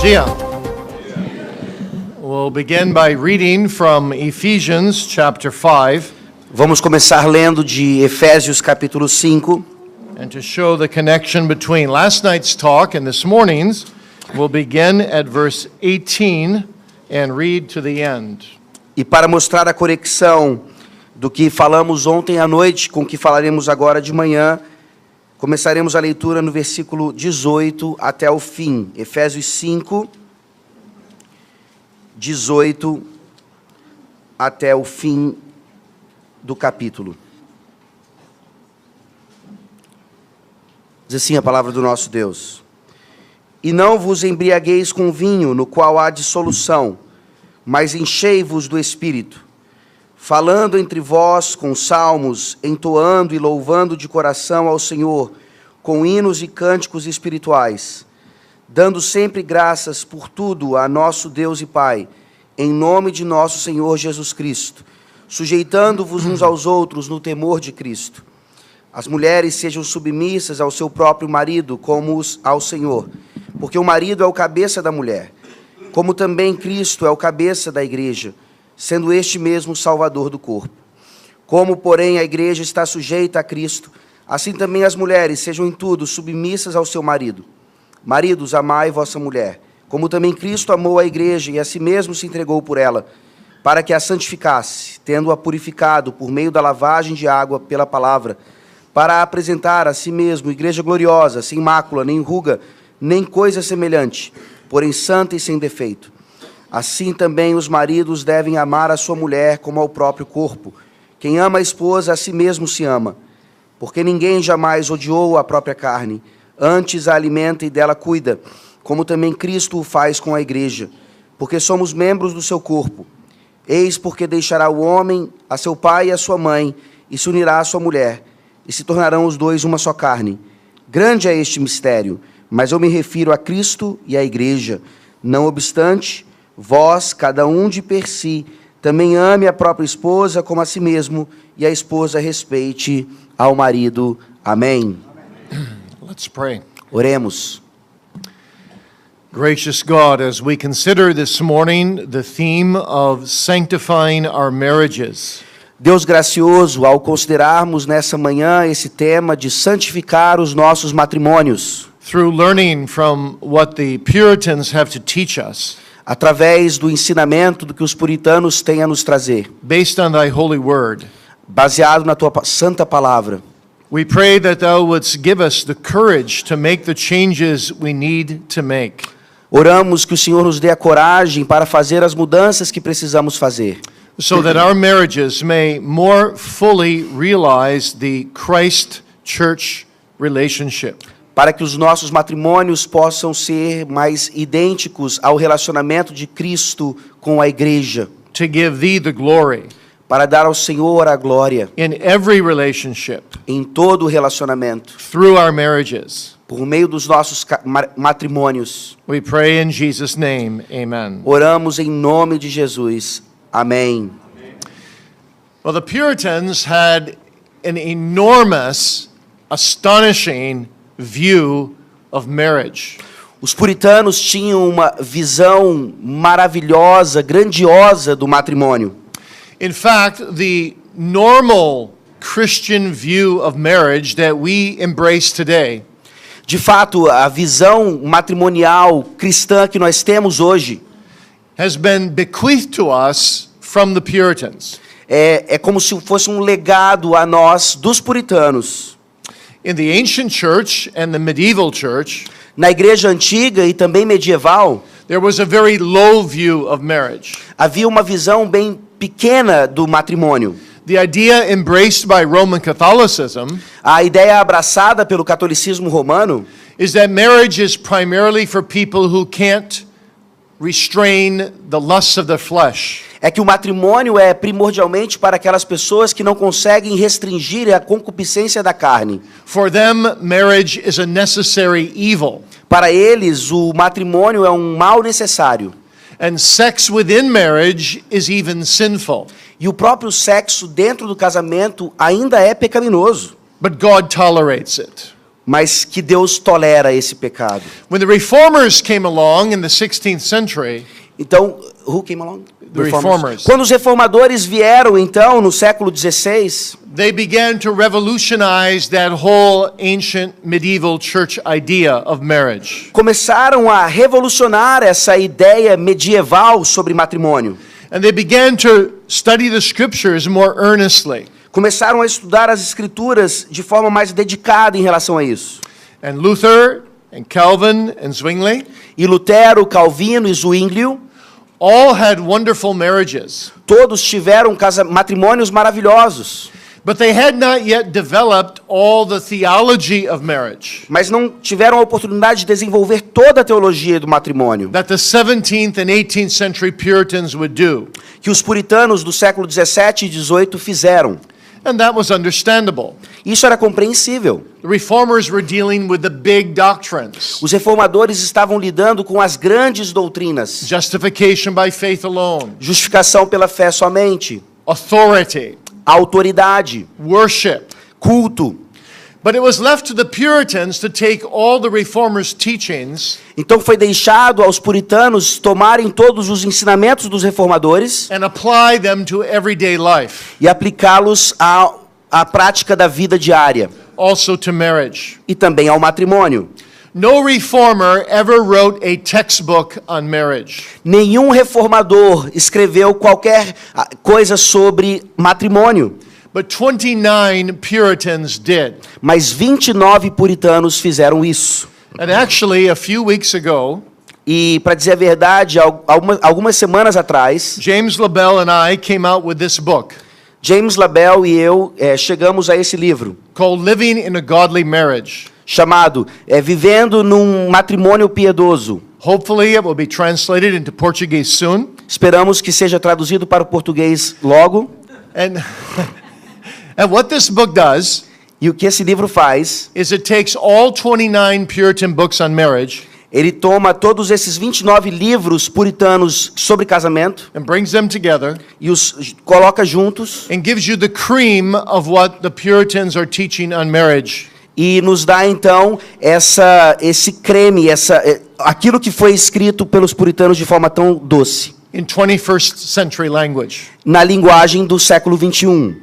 dia. We'll begin by reading from Ephesians chapter 5. Vamos começar lendo de Efésios capítulo 5. And to show the connection between last night's talk and this morning's, we'll begin at verse 18 and read to the end. E para mostrar a conexão do que falamos ontem à noite com o que falaremos agora de manhã, começaremos a leitura no versículo 18 até o fim. Efésios 5, 18 até o fim do capítulo. Diz assim a palavra do nosso Deus: E não vos embriagueis com vinho, no qual há dissolução, mas enchei-vos do Espírito, falando entre vós com salmos, entoando e louvando de coração ao Senhor, com hinos e cânticos espirituais, dando sempre graças por tudo a nosso Deus e Pai, em nome de nosso Senhor Jesus Cristo, sujeitando-vos uns aos outros no temor de Cristo. As mulheres sejam submissas ao seu próprio marido, como ao Senhor, porque o marido é o cabeça da mulher, como também Cristo é o cabeça da igreja, sendo este mesmo o Salvador do corpo. Como, porém, a igreja está sujeita a Cristo, assim também as mulheres sejam em tudo submissas ao seu marido. Maridos, amai vossa mulher, como também Cristo amou a igreja e a si mesmo se entregou por ela, para que a santificasse, tendo-a purificado por meio da lavagem de água pela palavra, para a apresentar a si mesmo igreja gloriosa, sem mácula, nem ruga, nem coisa semelhante, porém santa e sem defeito. Assim também os maridos devem amar a sua mulher como ao próprio corpo. Quem ama a esposa, a si mesmo se ama. Porque ninguém jamais odiou a própria carne, antes a alimenta e dela cuida, como também Cristo o faz com a igreja, porque somos membros do seu corpo. Eis porque deixará o homem a seu pai e a sua mãe, e se unirá à sua mulher, e se tornarão os dois uma só carne. Grande é este mistério, mas eu me refiro a Cristo e à igreja. Não obstante, vós, cada um de per si, também ame a própria esposa como a si mesmo, e a esposa respeite ao marido. Amém. Let's pray. Oremos. Gracious God, as we consider this morning the theme of sanctifying our marriages, Deus gracioso, ao considerarmos nessa manhã esse tema de santificar os nossos matrimônios, through learning from what the Puritans have to teach us, através do ensinamento do que os puritanos têm a nos trazer, based on thy holy word, baseado na tua santa palavra, we pray that thou wouldst give us the courage to make the changes we need to make. Oramos que o Senhor nos dê a coragem para fazer as mudanças que precisamos fazer, so that our marriages may more fully realize the Christ-church relationship. para que os nossos matrimônios possam ser mais idênticos ao relacionamento de Cristo com a igreja, To give thee the glory para dar ao Senhor a glória in every relationship em todo o relacionamento, through our marriages. por meio dos nossos matrimônios. We pray in Jesus' name, amen. Oramos em nome de Jesus. Amém. Well, the Puritans had an enormous, astonishing view of marriage. Os puritanos tinham uma visão maravilhosa, grandiosa do matrimônio. In fact, the normal Christian view of marriage that we embrace today De fato, a visão matrimonial cristã que nós temos hoje has been bequeathed to us from the Puritans. é como se fosse um legado a nós dos puritanos. In the ancient church and the medieval church, Na igreja antiga e também medieval, there was a very low view of marriage. havia uma visão bem pequena do matrimônio. The idea embraced by Roman Catholicism A ideia abraçada pelo catolicismo romano is that marriage is primarily for people who can't restrain the lusts of the flesh. é que o matrimônio é primordialmente para aquelas pessoas que não conseguem restringir a concupiscência da carne. For them, marriage is a necessary evil. Para eles, o matrimônio é um mal necessário. And sex within marriage is even sinful. E o próprio sexo dentro do casamento ainda é pecaminoso. But God tolerates it. mas que Deus tolera esse pecado. When the reformers came along in the 16th century, Então, who came along? The reformers. Quando os reformadores vieram, então, no século XVI, they began to revolutionize that whole ancient medieval church idea of marriage. começaram a revolucionar essa ideia medieval sobre matrimônio. And they began to study the scriptures more earnestly. Começaram a estudar as escrituras de forma mais dedicada em relação a isso. And Luther and Calvin and Zwingli E Lutero, Calvino e Zwinglio, all had wonderful marriages, todos tiveram matrimônios maravilhosos, but they had not yet developed all the theology of marriage mas não tiveram a oportunidade de desenvolver toda a teologia do matrimônio that the 17th and 18th century Puritans would do. que os puritanos do século 17 e 18 fizeram. And that was understandable. Isso era compreensível. The reformers were dealing with the big doctrines. Os reformadores estavam lidando com as grandes doutrinas: Justification by faith alone, justificação pela fé somente, authority, autoridade, worship. culto. But it was left to the Puritans to take all the reformers' teachings Então foi deixado aos puritanos tomarem todos os ensinamentos dos reformadores and apply them to everyday life, e aplicá-los à prática da vida diária also to marriage. e também ao matrimônio. No reformer ever wrote a textbook on marriage. Nenhum reformador escreveu qualquer coisa sobre matrimônio, But 29 Puritans did. mas 29 puritanos fizeram isso. And actually, a few weeks ago, E, para dizer a verdade, algumas semanas atrás, James LaBelle and I came out with this book James LaBelle e eu chegamos a esse livro, called Living in a Godly Marriage. chamado Vivendo num Matrimônio Piedoso. Hopefully, it will be translated into Portuguese soon. Esperamos que seja traduzido para o português logo. And, and what this book does E o que esse livro faz, is it takes all 29 Puritan books on marriage ele toma todos esses 29 livros puritanos sobre casamento and brings them together e os coloca juntos and gives you the cream of what the Puritans are teaching on marriage. e nos dá então esse creme, aquilo que foi escrito pelos puritanos de forma tão doce, In 21st century language. na linguagem do século 21.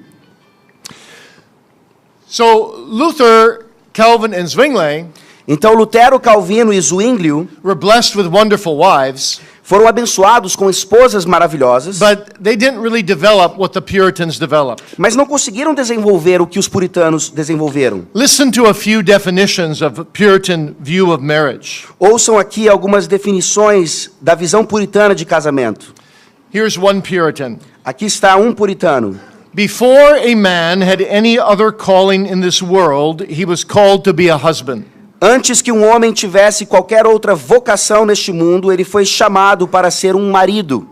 So Luther, Calvin, and Zwingli Então Lutero, Calvino e Zwinglio were blessed with wonderful wives, foram abençoados com esposas maravilhosas, but they didn't really develop what the Puritans developed. mas não conseguiram desenvolver o que os puritanos desenvolveram. Listen to a few definitions of a Puritan view of marriage. Ouçam aqui algumas definições da visão puritana de casamento. Here's one Puritan. Aqui está um puritano. Before a man had any other calling in this world, he was called to be a husband. Antes que um homem tivesse qualquer outra vocação neste mundo, ele foi chamado para ser um marido.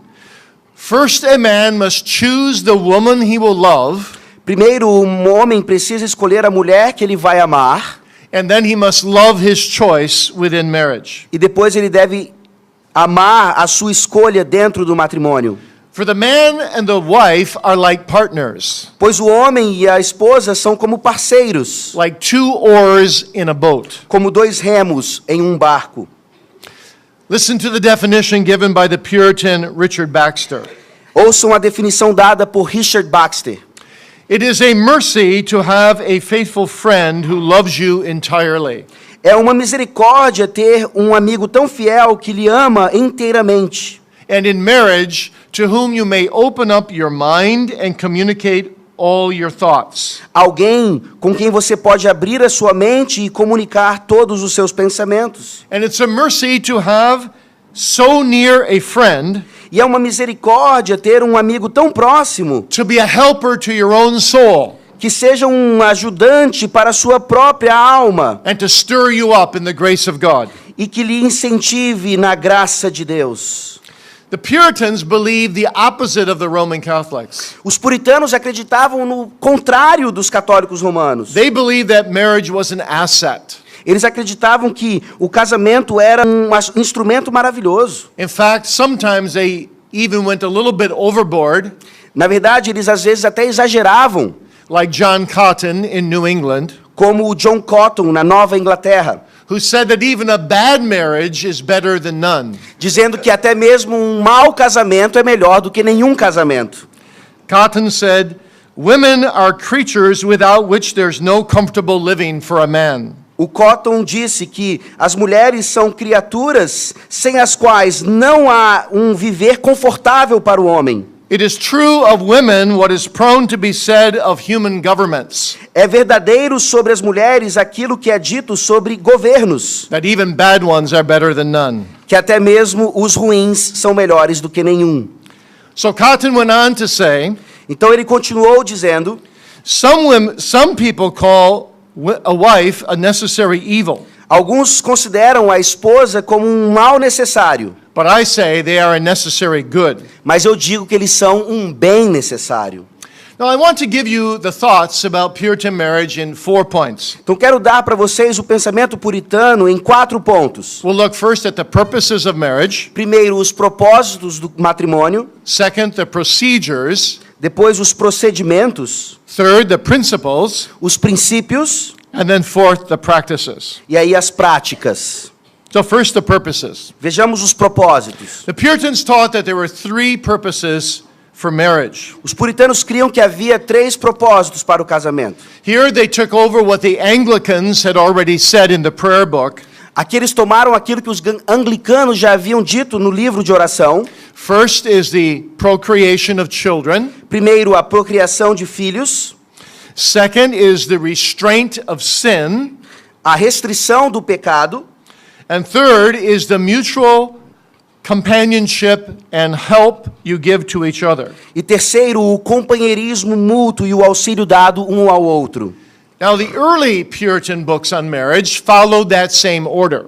First, a man must choose the woman he will love, Primeiro, um homem precisa escolher a mulher que ele vai amar, and then he must love his choice within marriage. e depois ele deve amar a sua escolha dentro do matrimônio. For the man and the wife are like partners, Pois o homem e a esposa são como parceiros, like two oars in a boat. como dois remos em um barco. Listen to the definition given by the Puritan Richard Baxter. Ouçam a definição dada por Richard Baxter. It is a mercy to have a faithful friend who loves you entirely. É uma misericórdia ter um amigo tão fiel que lhe ama inteiramente. And in marriage, to whom you may open up your mind and communicate all your thoughts. Alguém com quem você pode abrir a sua mente e comunicar todos os seus pensamentos. And it's a mercy to have so near a friend E é uma misericórdia ter um amigo tão próximo to be a helper to your own soul que seja um ajudante para a sua própria alma and to stir you up in the grace of God. e que lhe incentive na graça de Deus. The Puritans believed the opposite of the Roman Catholics. Os puritanos acreditavam no contrário dos católicos romanos. They believed that marriage was an asset. Eles acreditavam que o casamento era um instrumento maravilhoso. In fact, sometimes they even went a little bit overboard, Na verdade, eles às vezes até exageravam, like John Cotton in New England, como o John Cotton, na Nova Inglaterra, who said that even a bad marriage is better than none. dizendo que até mesmo um mau casamento é melhor do que nenhum casamento. Cotton said, "Women are creatures without which there's no comfortable living for a man." O Cotton disse que as mulheres são criaturas sem as quais não há um viver confortável para o homem. It is true of women what is prone to be said of human governments, É verdadeiro sobre as mulheres aquilo que é dito sobre governos, that even bad ones are better than none. que até mesmo os ruins são melhores do que nenhum. So Cotton went on to say, Então ele continuou dizendo: some people call a wife a necessary evil, alguns consideram a esposa como um mal necessário, but I say they are a necessary good. mas eu digo que eles são um bem necessário. Now I want to give you the thoughts about Puritan marriage in 4 points. Então quero dar para vocês o pensamento puritano em 4 pontos. We'll look first at the purposes of marriage, Primeiro, os propósitos do matrimônio. second, the procedures, Depois, os procedimentos. third, the principles, Os princípios. and then fourth, the practices. E aí as práticas. So first, the purposes. Vejamos os propósitos. The Puritans taught that there were 3 purposes for marriage. Os puritanos criam que havia 3 propósitos para o casamento. Here they took over what the Anglicans had already said in the prayer book. Aqui eles tomaram aquilo que os anglicanos já haviam dito no livro de oração. First is the procreation of children. Primeiro, a procriação de filhos. Second is the restraint of sin. A restrição do pecado. And third is the mutual companionship and help you give to each other. E terceiro, o companheirismo mútuo e o auxílio dado um ao outro. Now, the early Puritan books on marriage followed that same order.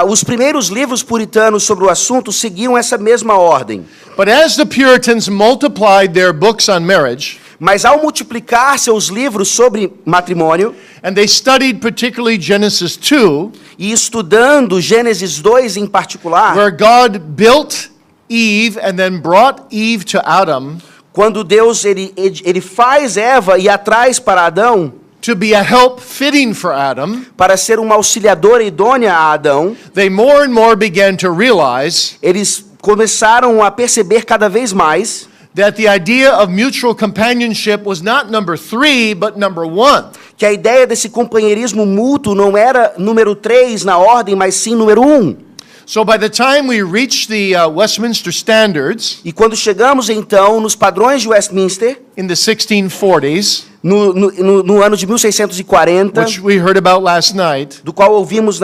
Os primeiros livros puritanos sobre o assunto seguiam essa mesma ordem. But as the Puritans multiplied their books on marriage, Mas ao multiplicar seus livros sobre matrimônio and they studied particularly Genesis 2, e estudando Gênesis 2 em particular, where God built Eve and then brought Eve to Adam quando Deus ele faz Eva e a traz para Adão to be a help fitting for Adam, para ser uma auxiliadora idônea a Adão, they more and more began to realize eles começaram a perceber cada vez mais that the idea of mutual companionship was not number 3, but number 1. que a ideia desse companheirismo mútuo não era número 3 na ordem, mas sim número 1. So by the time we reach the Westminster Standards E quando chegamos então nos padrões de Westminster, in the 1640s, no ano de 1640, which we heard about last night, do qual ouvimos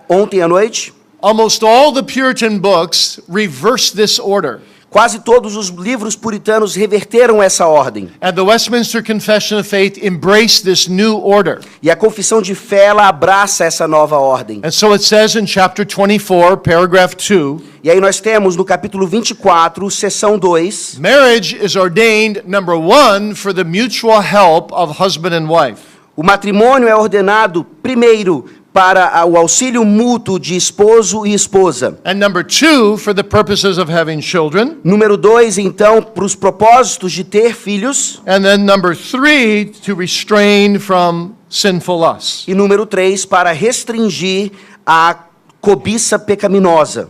ontem à noite, almost all the Puritan books reverse this order. quase todos os livros puritanos reverteram essa ordem. And the Westminster Confession of Faith embraced this new order. E a confissão de fé, ela abraça essa nova ordem. And so it says in chapter 24, paragraph 2, E aí nós temos no capítulo 24, seção 2, marriage is ordained, number 1, for the mutual help of husband and wife. o matrimônio é ordenado primeiro para o auxílio mútuo de esposo e esposa. And number 2, for the purposes of having children. Número 2, então, para os propósitos de ter filhos. And then number 3, to restrain from sinful lust. E número 3, para restringir a cobiça pecaminosa.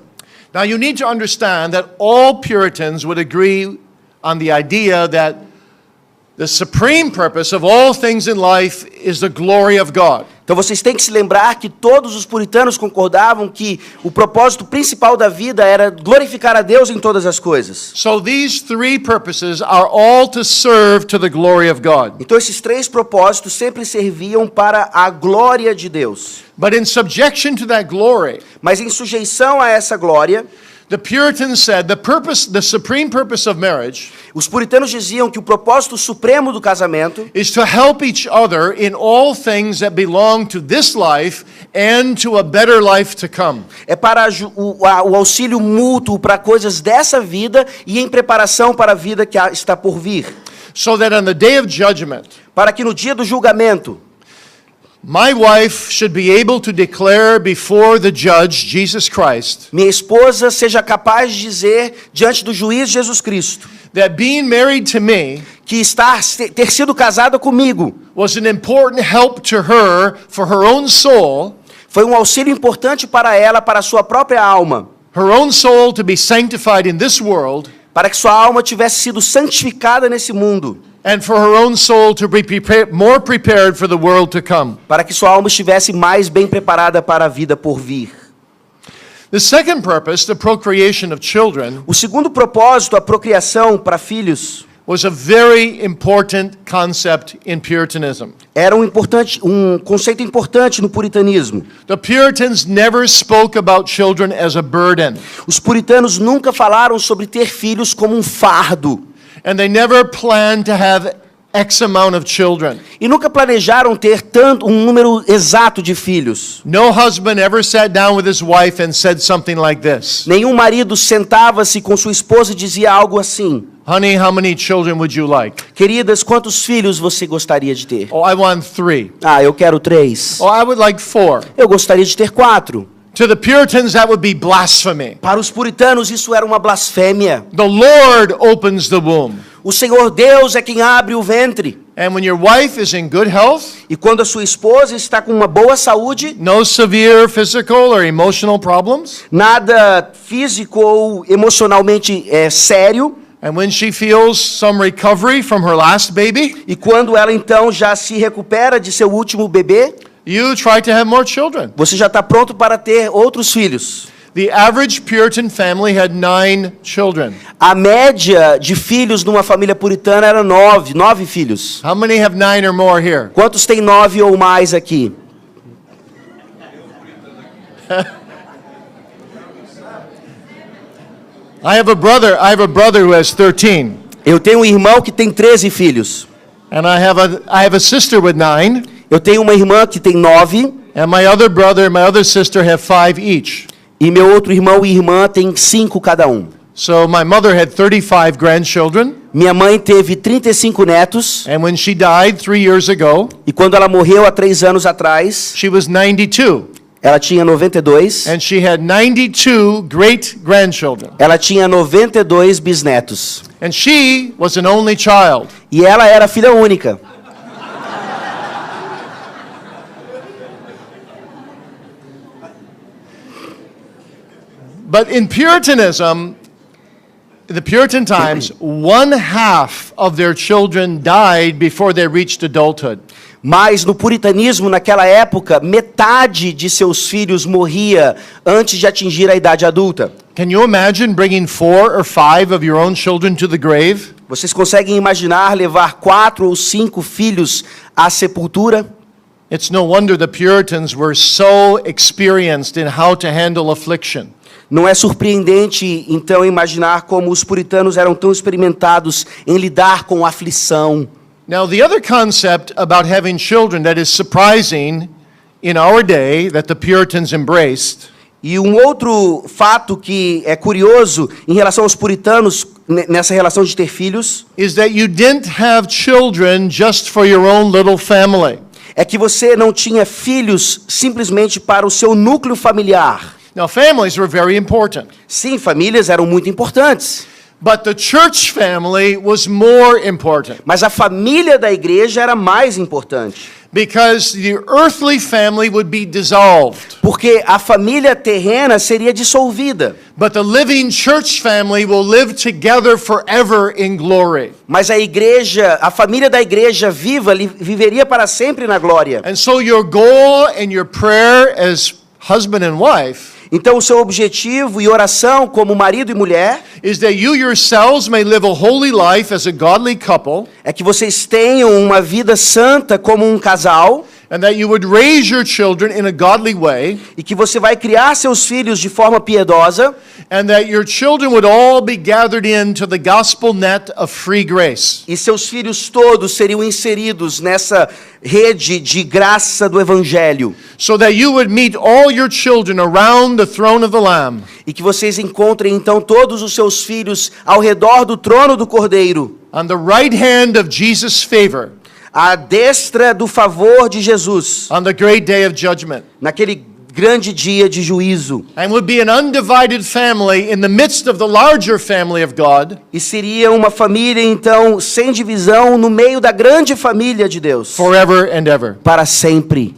Now you need to understand that all Puritans would agree on the idea that the supreme purpose of all things in life is the glory of God. Então vocês têm que se lembrar que todos os puritanos concordavam que o propósito principal da vida era glorificar a Deus em todas as coisas. So these 3 purposes are all to serve to the glory of God. Então esses 3 propósitos sempre serviam para a glória de Deus. But in subjection to that glory, Mas em sujeição a essa glória, the Puritans said the supreme purpose of marriage os puritanos diziam que o propósito supremo do casamento is to help each other in all things that belong to this life and to a better life to come. é para o auxílio mútuo para coisas dessa vida e em preparação para a vida que está por vir. So that on the day of judgment, Para que no dia do julgamento, My wife should be able to declare before the judge, Jesus Christ, minha esposa seja capaz de dizer diante do juiz Jesus Cristo that being married to me que ter sido casada comigo was an important help to her for her own soul, foi um auxílio importante para ela, para a sua própria alma, her own soul to be sanctified in this world, para que sua alma tivesse sido santificada nesse mundo, and for her own soul to be more prepared for the world to come. para que sua alma estivesse mais bem preparada para a vida por vir. The second purpose, the procreation of children, O segundo propósito, a procriação para filhos, was a very important concept in Puritanism. era um conceito importante no puritanismo. The Puritans never spoke about children as a burden, Os puritanos nunca falaram sobre ter filhos como um fardo. and they never planned to have X amount of children. E nunca planejaram ter um número exato de filhos. No husband ever sat down with his wife and said something like this: Nenhum marido sentava-se com sua esposa e dizia algo assim: "Honey, how many children would you like?" queridas, quantos filhos você gostaria de ter? "Oh, I want 3. Ah, eu quero 3. "Oh, I would like 4. Eu gostaria de ter 4. To the Puritans, that would be blasphemy. Para os puritanos, isso era uma blasfêmia. The Lord opens the womb. O Senhor Deus é quem abre o ventre. And when your wife is in good health, E quando a sua esposa está com uma boa saúde, no severe physical or emotional problems, nada físico ou emocionalmente sério, and when she feels some recovery from her last baby, e quando ela então já se recupera de seu último bebê, you try to have more children. você já está pronto para ter outros filhos. The average Puritan family had 9 children. A média de filhos numa família puritana era 9 filhos. How many have 9 or more here? Quantos tem 9 ou mais aqui? I have a brother who has 13. Eu tenho um irmão que tem 13 filhos. And I have a sister with 9, Eu tenho uma irmã que tem 9. and my other brother and my other sister have 5 each. E meu outro irmão e irmã tem 5 cada um. So my mother had 35 grandchildren, Minha mãe teve 35 netos. and when she died 3 years ago, E quando ela morreu há 3 anos atrás, she was 92, ela tinha 92. and she had 92 great-grandchildren. Ela tinha 92 bisnetos. And she was an only child. E ela era filha única. But in Puritanism, in the Puritan times, 1/2 of their children died before they reached adulthood. Mas no puritanismo, naquela época, metade de seus filhos morria antes de atingir a idade adulta. Can you imagine bringing 4 or 5 of your own children to the grave? Vocês conseguem imaginar levar 4 ou 5 filhos à sepultura? It's no wonder the Puritans were so experienced in how to handle affliction. Não é surpreendente, então, imaginar como os puritanos eram tão experimentados em lidar com aflição. Now, the other concept about having children that is surprising in our day that the Puritans embraced E um outro fato que é curioso em relação aos puritanos, nessa relação de ter filhos, is that you didn't have children just for your own little family. é que você não tinha filhos simplesmente para o seu núcleo familiar. Now, families were very important, Sim, famílias eram muito importantes, but the church family was more important mas a família da igreja era mais importante. because the earthly family would be dissolved, Porque a família terrena seria dissolvida, but the living church family will live together forever in glory. mas a família da igreja viva viveria para sempre na glória. And so your goal and your prayer as husband and wife Então o seu objetivo e oração como marido e mulher is that you yourselves may live a holy life as a godly couple, é que vocês tenham uma vida santa como um casal, and that you would raise your children in a godly way, e que você vai criar seus filhos de forma piedosa, and that your children would all be gathered into the gospel net of free grace. e seus filhos todos seriam inseridos nessa rede de graça do evangelho, So that you would meet all your children around the throne of the Lamb, e que vocês encontrem então todos os seus filhos ao redor do trono do Cordeiro, on the right hand of Jesus' favor, à destra do favor de Jesus, on the great day of judgment. naquele grande dia de juízo. And would be an undivided family in the midst of the larger family of God E seria uma família, então, sem divisão, no meio da grande família de Deus, forever and ever. para sempre.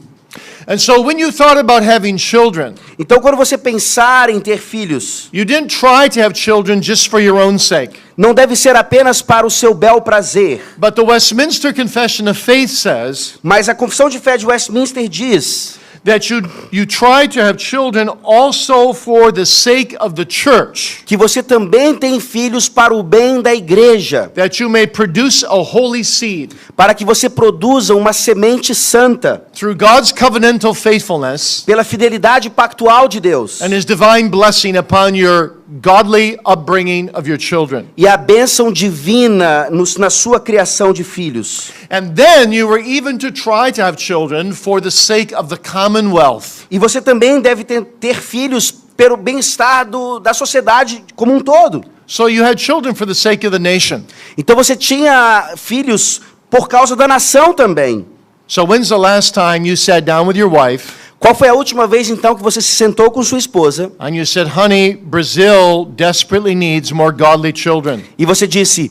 And so when you thought about having children, Então, quando você pensar em ter filhos, you didn't try to have children just for your own sake. não deve ser apenas para o seu bel prazer. But the Westminster Confession of Faith says Mas a Confissão de Fé de Westminster diz that you try to have children also for the sake of the church, que você também tem filhos para o bem da igreja, that you may produce a holy seed para que você produza uma semente santa, through God's covenantal faithfulness pela fidelidade pactual de Deus, and His divine blessing upon your godly upbringing of your children. e a bênção divina na sua criação de filhos. And then you were even to try to have children for the sake of the commonwealth. E você também deve ter filhos pelo bem-estar da sociedade como um todo. So you had children for the sake of the nation. Então você tinha filhos por causa da nação também. So when's the last time you sat down with your wife Qual foi a última vez então que você se sentou com sua esposa and you said, honey, Brazil desperately needs more godly children? e você disse: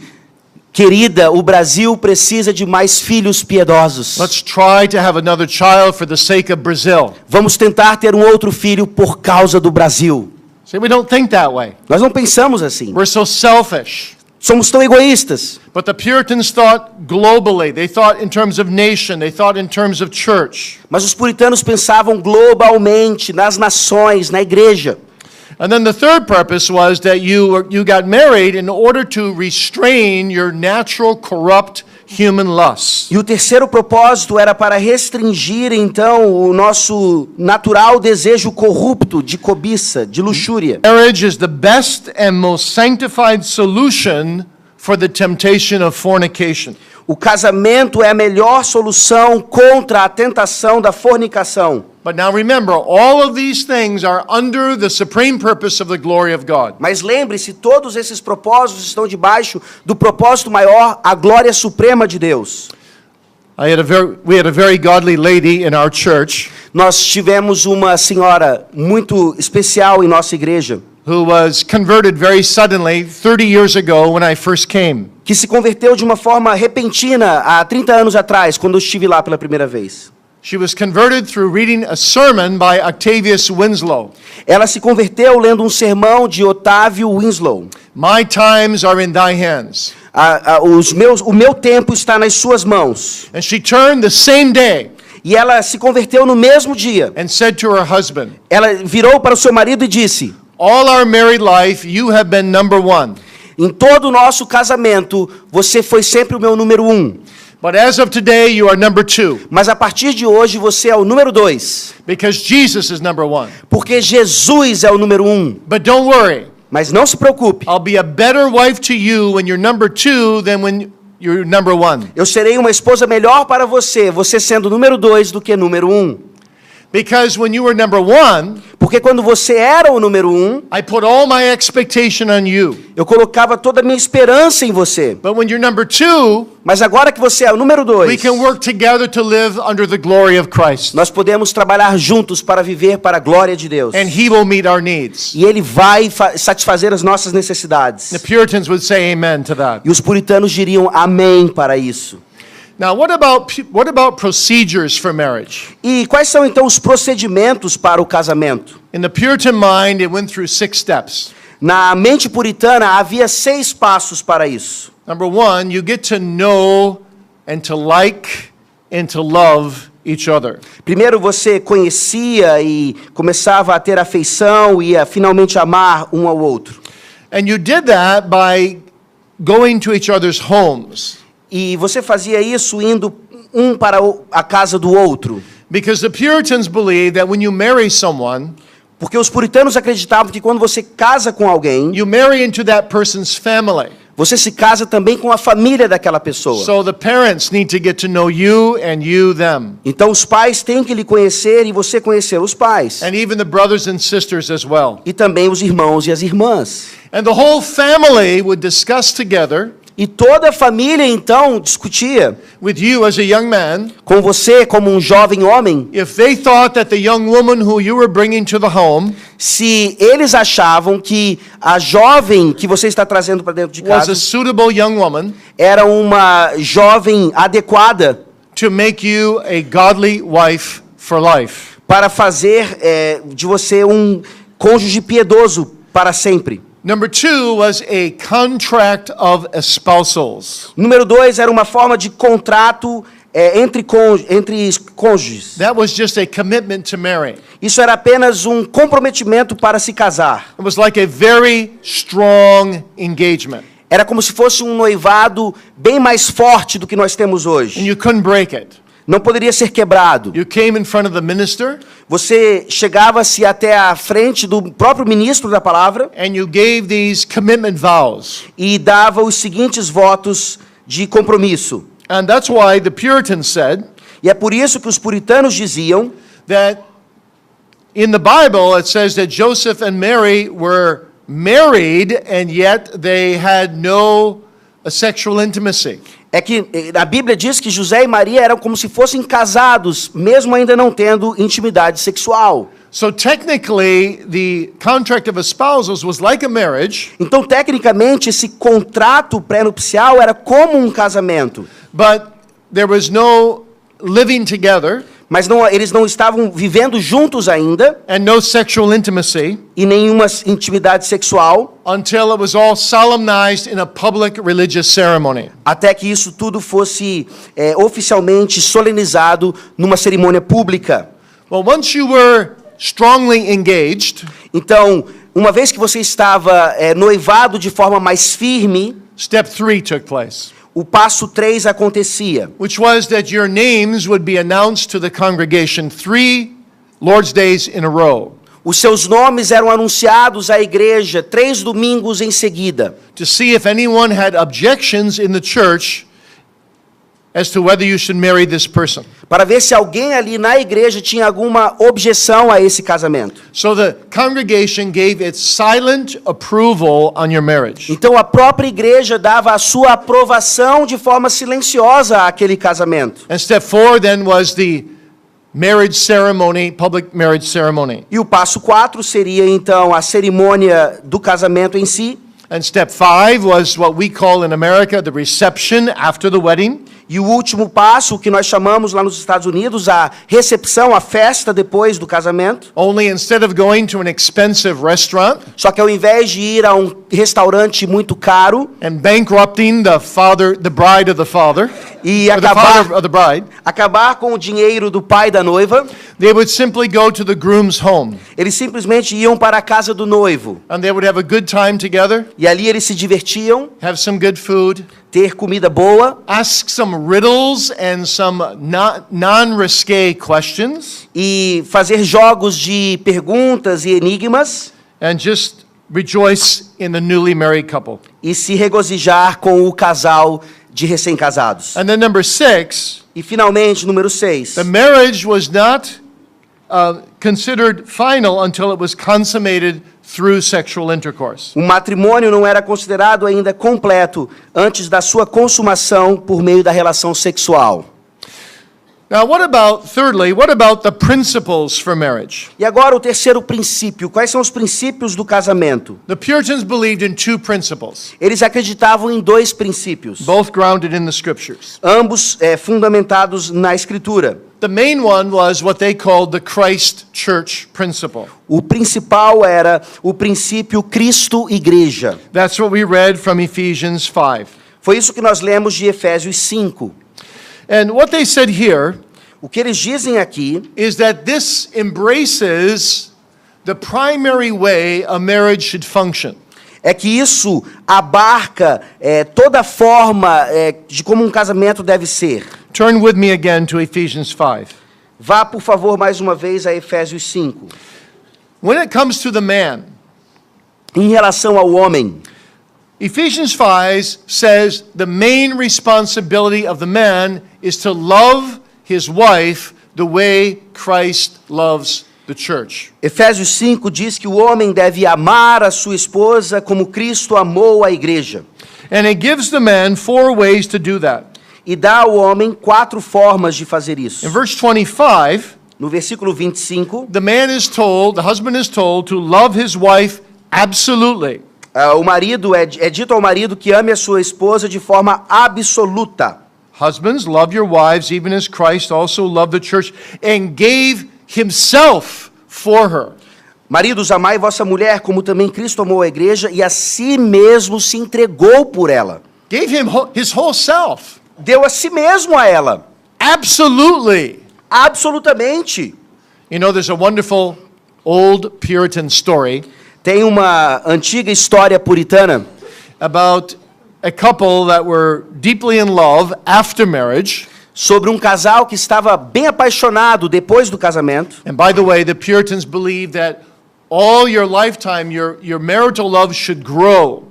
querida, o Brasil precisa de mais filhos piedosos. Let's try to have another child for the sake of Brazil. Vamos tentar ter um outro filho por causa do Brasil. See, we don't think that way. Nós não pensamos assim. We're so selfish. Somos tão egoístas. But the Puritans thought globally. They thought in terms of nation. They thought in terms of church. Mas os puritanos pensavam globalmente, nas nações, na igreja. And then the third purpose was that you got married in order to restrain your natural corrupt human lusts. E o terceiro propósito era para restringir, então, o nosso natural desejo corrupto de cobiça, de luxúria. Marriage is the best and most sanctified solution for the temptation of fornication. O casamento é a melhor solução contra a tentação da fornicação. But now remember, all of these things are under the supreme purpose of the glory of God. Mas lembre-se, todos esses propósitos estão debaixo do propósito maior, a glória suprema de Deus. We had a very godly lady in our church Nós tivemos uma senhora muito especial em nossa igreja, who was converted very suddenly 30 years ago when I first came. que se converteu de uma forma repentina há 30 anos atrás, quando eu estive lá pela primeira vez. She was converted through reading a sermon by Octavius Winslow. Ela se converteu lendo um sermão de Otávio Winslow. My times are in thy hands. O meu tempo está nas suas mãos. And she turned the same day E ela se converteu no mesmo dia. and said to her husband, Ela virou para o seu marido e disse: all our married life, you have been number one. em todo o nosso casamento, você foi sempre o meu número 1. But as of today, you are number two. Mas a partir de hoje, você é o número 2. Because Jesus is number one. Porque Jesus é o número 1. But don't worry. Mas não se preocupe. I'll be a better wife to you when you're number two than when you're number one. Eu serei uma esposa melhor para você, você sendo número 2 do que número 1. Because when you were number one, Porque quando você era o número 1, I put all my expectation on you. eu colocava toda a minha esperança em você. But when you're number two, Mas agora que você é o número 2, we can work together to live under the glory of Christ. nós podemos trabalhar juntos para viver para a glória de Deus. And He will meet our needs. E Ele vai satisfazer as nossas necessidades. The Puritans would say amen to that. E os puritanos diriam amém para isso. Now, what about procedures for marriage? E quais são então os procedimentos para o casamento? In the Puritan mind, it went through 6 steps. Na mente puritana havia 6 passos para isso. Number 1, you get to know and to like and to love each other. Primeiro você conhecia e começava a ter afeição e a finalmente amar um ao outro. And you did that by going to each other's homes. E você fazia isso indo um para a casa do outro. Because the Puritans believed that when you marry someone, Porque os puritanos acreditavam que quando você casa com alguém, you marry into that person's family. você se casa também com a família daquela pessoa. So the parents need to get to know you and you them. Então os pais têm que lhe conhecer e você conhecer os pais. And even the brothers and sisters as well. E também os irmãos e as irmãs. And the whole family would discuss together E toda a família então discutia with you as a young man com você como um jovem homem, if they thought that the young woman who you were bringing to the home se eles achavam que a jovem que você está trazendo para dentro de was casa a suitable young woman era uma jovem adequada to make you a godly wife for life. para fazer de você um cônjuge piedoso para sempre. Number 2 was a contract of espousals. Número 2 era uma forma de contrato entre cônjuges. That was just a commitment to marry. Isso era apenas um comprometimento para se casar. It was like a very strong engagement, Era como se fosse um noivado bem mais forte do que nós temos and hoje. you couldn't break it. Não poderia ser quebrado. You came in front of the minister, Você chegava-se até a frente do próprio ministro da palavra and you gave these commitment vows. e dava os seguintes votos de compromisso. And that's why the Puritans said E é por isso que os puritanos diziam that in the Bible it says that Joseph and Mary were married and yet they had no sexual intimacy. é que a Bíblia diz que José e Maria eram como se fossem casados, mesmo ainda não tendo intimidade sexual. So technically, the contract of espousals was like a marriage, Então, tecnicamente, esse contrato pré-nupcial era como um casamento, but there was no living together mas eles não estavam vivendo juntos ainda and no sexual intimacy e nenhuma intimidade sexual, until it was all solemnized in a public religious ceremony. até que isso tudo fosse oficialmente solenizado numa cerimônia pública. Well, once you were strongly engaged, Então, uma vez que você estava noivado de forma mais firme, step 3 took place, o passo 3 acontecia, which was that your names would be announced to the congregation 3 Lord's days in a row os seus nomes eram anunciados à igreja 3 domingos em seguida, to see if anyone had objections in the church as to whether you should marry this person. para ver se alguém ali na igreja tinha alguma objeção a esse casamento. So the congregation gave its silent approval on your marriage. Então a própria igreja dava a sua aprovação de forma silenciosa àquele casamento. And step 4 then was the marriage ceremony, public marriage ceremony. E o passo 4 seria então a cerimônia do casamento em si. And step 5 was what we call in America the reception after the wedding. E o último passo, o que nós chamamos lá nos Estados Unidos, a recepção, a festa depois do casamento. Only instead of going to an expensive restaurant Só que ao invés de ir a um restaurante muito caro and bankrupting the bride of the father, e or the father of the bride, acabar com o dinheiro do pai da noiva, they would simply go to the groom's home eles simplesmente iam para a casa do noivo. and they would have a good time together, E ali eles se divertiam, have some good food, ter comida boa ask some riddles and some non-risque questions, e fazer jogos de perguntas e enigmas and just rejoice in the newly married couple. e se regozijar com o casal de recém-casados. And then number 6, E finalmente, número 6. the marriage was not considered final until it was consummated through sexual intercourse. O matrimônio não era considerado ainda completo antes da sua consumação por meio da relação sexual. Now, thirdly, what about the principles for marriage? E agora o terceiro princípio. Quais são os princípios do casamento? The Puritans believed in 2 principles, Eles acreditavam em 2 princípios, both grounded in the scriptures. ambos fundamentados na Escritura. The main one was what they called the Christ Church principle. O principal era o princípio Cristo-Igreja. That's what we read from Ephesians 5. Foi isso que nós lemos de Efésios 5. And what they said here O que eles dizem aqui is that this embraces the primary way a marriage should function. é que isso abarca toda a forma de como um casamento deve ser. Turn with me again to Ephesians 5. Vá, por favor, mais uma vez a Efésios 5. When it comes to the man, Em relação ao homem, Ephesians 5 says the main responsibility of the man is to love his wife the way Christ loves the church. Efésios 5 diz que o homem deve amar a sua esposa como Cristo amou a igreja. And it gives the man 4 ways to do that. E dá ao homem 4 formas de fazer isso. In verse 25, No versículo 25, the husband is told to love his wife absolutely. o marido é dito ao marido que ame a sua esposa de forma absoluta. Husbands, love your wives, even as Christ also loved the church and gave himself for her. Maridos, amai vossa mulher, como também Cristo amou a igreja e a si mesmo se entregou por ela. Gave him his whole self. Deu a si mesmo a ela. Absolutely. Absolutamente. You know, there's a wonderful old Puritan story Tem uma antiga história puritana about a couple that were deeply in love after marriage. sobre um casal que estava bem apaixonado depois do casamento. And by the way, the Puritans believed that all your lifetime, your marital love should grow.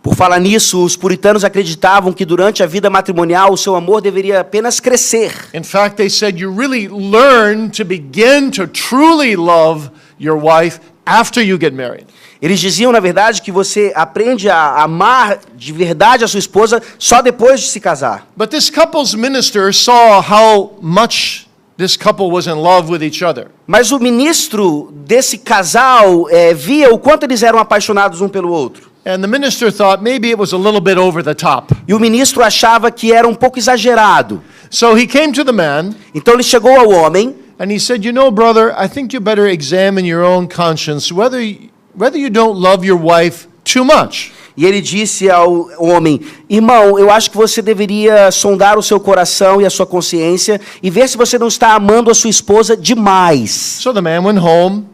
Por falar nisso, os puritanos acreditavam que durante a vida matrimonial o seu amor deveria apenas crescer. In fact, they said you really learn to begin to truly love your wife after you get married. Eles diziam, na verdade, que você aprende a amar de verdade a sua esposa só depois de se casar. But this couple's minister saw how much this couple was in love with each other. Mas o ministro desse casal via o quanto eles eram apaixonados um pelo outro. And the minister thought maybe it was a little bit over the top. E o ministro achava que era um pouco exagerado. So he came to the man Então ele chegou ao homem and he said, "You know, brother, I think you better examine your own conscience whether you don't love your wife too much." e ele disse ao homem: irmão, eu acho que você deveria sondar o seu coração e a sua consciência e ver se você não está amando a sua esposa demais. So the man went home,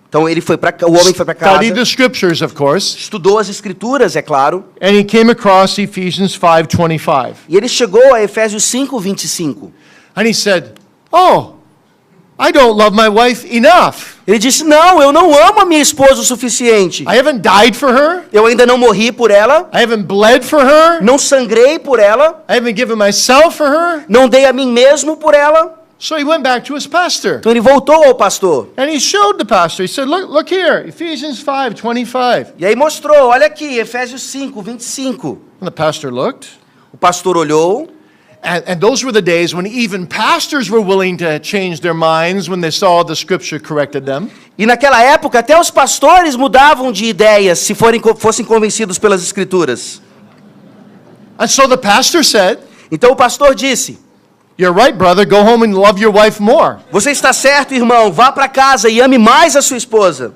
Então o homem foi para casa, studied the scriptures, of course, estudou as escrituras, é claro, and he came across Ephesians 5:25. e ele chegou a Efésios 5:25. And he said, "Oh, I don't love my wife enough. Ele disse: não, eu não amo a minha esposa o suficiente. I haven't died for her. Eu ainda não morri por ela, I haven't bled for her. não sangrei por ela, I haven't given myself for her." não dei a mim mesmo por ela. So he went back to his pastor. Então ele voltou ao pastor. And he showed the pastor. He said, look here, Ephesians 5:25. E aí mostrou, olha aqui, Efésios 5:25. And the pastor looked. O pastor olhou. And those were the days when even pastors were willing to change their minds when they saw the scripture corrected them. E naquela época, até os pastores mudavam de ideias se fossem convencidos pelas escrituras. And so the pastor said, Então o pastor disse: "You're right, brother. Go home and love your wife more." você está certo, irmão, vá para casa e ame mais a sua esposa.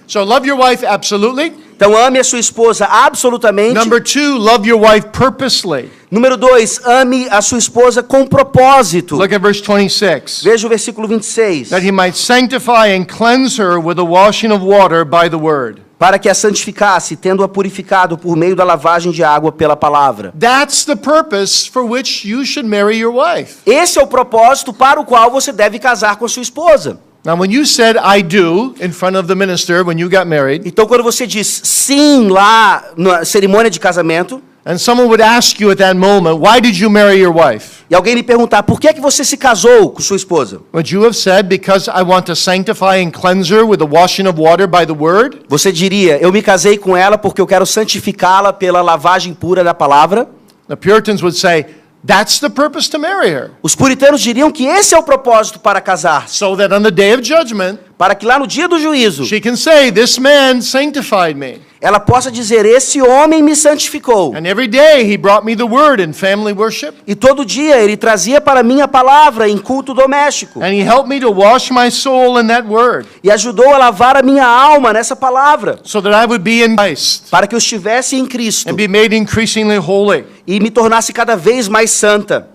So love your wife absolutely. Então ame a sua esposa absolutamente. Number 2, love your wife purposely. Número 2, ame a sua esposa com propósito. Look at verse 26. Veja o versículo 26. That he might sanctify and cleanse her with the washing of water by the word. Para que a santificasse, tendo-a purificado por meio da lavagem de água pela palavra. That's the purpose for which you should marry your wife. Esse é o propósito para o qual você deve casar com a sua esposa. Now, when you said "I do" in front of the minister when you got married, Então, quando você diz sim lá na cerimônia de casamento, and someone would ask you at that moment, "Why did you marry your wife?" e alguém lhe perguntar por que você se casou com sua esposa, Would you have said, "Because I want to sanctify and cleanse her with the washing of water by the word"? você diria: eu me casei com ela porque eu quero santificá-la pela lavagem pura da palavra? The Puritans would say, "That's the purpose to marry her, Os puritanos diriam que esse é o propósito para casar, so that on the day of judgment, para que lá no dia do juízo she can say, 'This man sanctified me.' ela possa dizer: esse homem me santificou. And every day he brought me the word in family worship, E todo dia ele trazia para mim a palavra em culto doméstico. and he helped me to wash my soul in that word, E ajudou a lavar a minha alma nessa palavra, so that I would be in Christ para que eu estivesse em Cristo and be made increasingly holy." e me tornasse cada vez mais santa.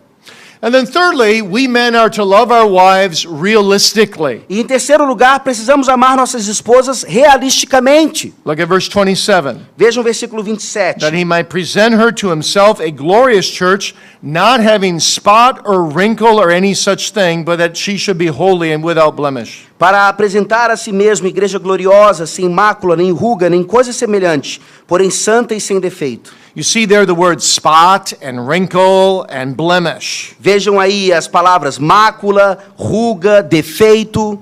And then thirdly, we men are to love our wives realistically. E em terceiro lugar, precisamos amar nossas esposas realisticamente. Look at verse 27. Veja o versículo 27. That he might present her to himself a glorious church, not having spot or wrinkle or any such thing, but that she should be holy and without blemish. Para apresentar a si mesmo igreja gloriosa, sem mácula, nem ruga, nem coisa semelhante, porém santa e sem defeito. You see there the words spot and wrinkle and blemish. Vejam aí as palavras mácula, ruga, defeito.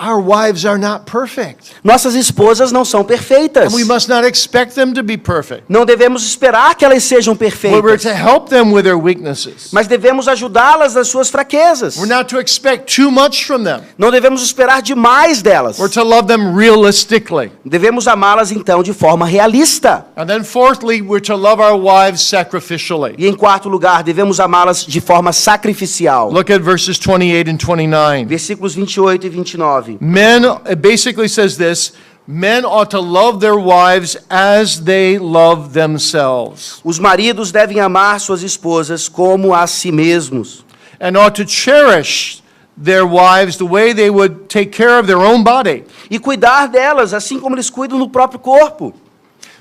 our wives are not perfect. Nossas esposas não são perfeitas. And we must not expect them to be perfect. Não devemos esperar que elas sejam But we're perfeitas, to help them with their weaknesses. mas devemos ajudá-las nas suas fraquezas. We're not to expect too much from them. Não devemos esperar demais delas. We're to love them realistically. Devemos amá-las então de forma realista. And then fourthly, we're to love our wives sacrificially. E em quarto lugar, devemos amá-las de forma sacrificial. Look at verses 28 and 29. Versículos 28 e 29. Men, it basically says this, men ought to love their wives as they love themselves, Os maridos devem amar suas esposas como a si mesmos. and ought to cherish their wives the way they would take care of their own body. E cuidar delas, assim como eles cuidam do próprio corpo.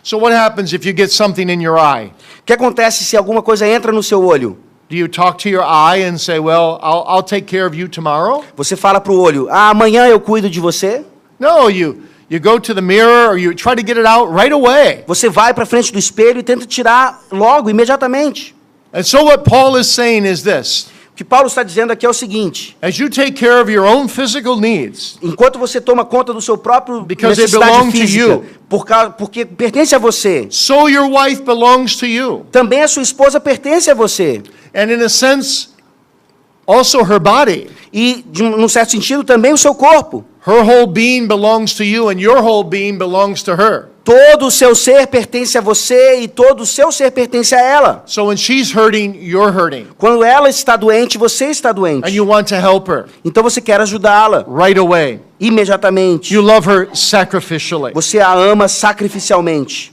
So what happens if you get something in your eye? O que acontece se alguma coisa entra no seu olho? Do you talk to your eye and say, well, I'll take care of you tomorrow? Você fala para o olho, amanhã eu cuido de você? No, you go to the mirror or you try to get it out right away. Você vai para frente do espelho e tenta tirar logo, imediatamente. And so what Paul is saying is this. O que Paulo está dizendo aqui é o seguinte: As you take care of your own physical needs, enquanto você toma conta do seu próprio Because they necessidade belong to física, you. porque pertence a você, so your wife belongs to you. também a sua esposa pertence a você. And in a sense, also her body. E, num certo sentido, também o seu corpo. Her whole being belongs to you and your whole being belongs to her. Todo o seu ser pertence a você e todo o seu ser pertence a ela. So when she's hurting, you're hurting. Quando ela está doente, você está doente. And you want to help her Então você quer ajudá-la right away. imediatamente. You love her sacrificially. Você a ama sacrificialmente.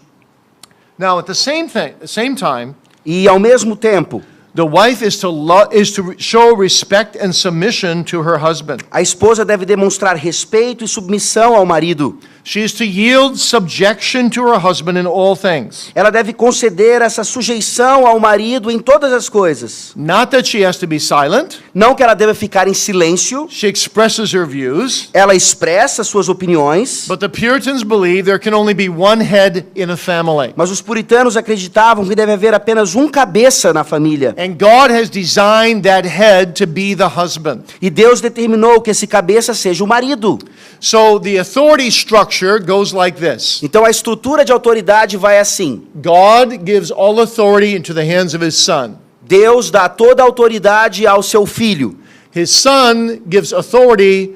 Now, at the same time, E ao mesmo tempo, the wife is to show respect and submission to her husband. a esposa deve demonstrar respeito e submissão ao marido. She is to yield subjection to her husband in all things. Ela deve conceder essa sujeição ao marido em todas as coisas. Not that she has to be silent. Não que ela deva ficar em silêncio. She expresses her views. Ela expressa suas opiniões. But the Puritans believe there can only be one head in a family. Mas os puritanos acreditavam que deve haver apenas um cabeça na família. And God has designed that head to be the husband. E Deus determinou que esse cabeça seja o marido. So the authority structure goes like this. Então a estrutura de autoridade vai assim. God gives all authority into the hands of his son. Deus dá toda a autoridade ao seu filho. His son gives authority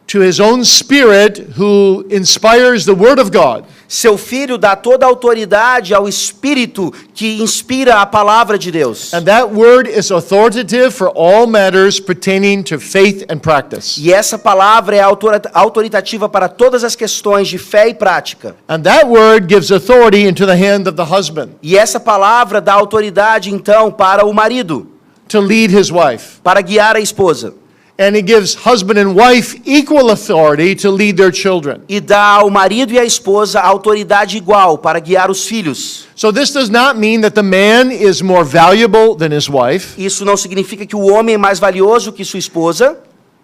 to his own spirit who inspires the word of God. Seu filho dá toda a autoridade ao Espírito que inspira a palavra de Deus. And that word is authoritative for all matters pertaining to faith and practice. E essa palavra é autoritativa para todas as questões de fé e prática. And that word gives authority into the hand of the husband E essa palavra dá autoridade então para o marido, to lead his wife. para guiar a esposa. And he gives husband and wife equal authority to lead their children. E dá ao marido e à esposa autoridade igual para guiar os filhos. So this does not mean that the man is more valuable than his wife, Isso não significa que o homem é mais valioso que sua esposa,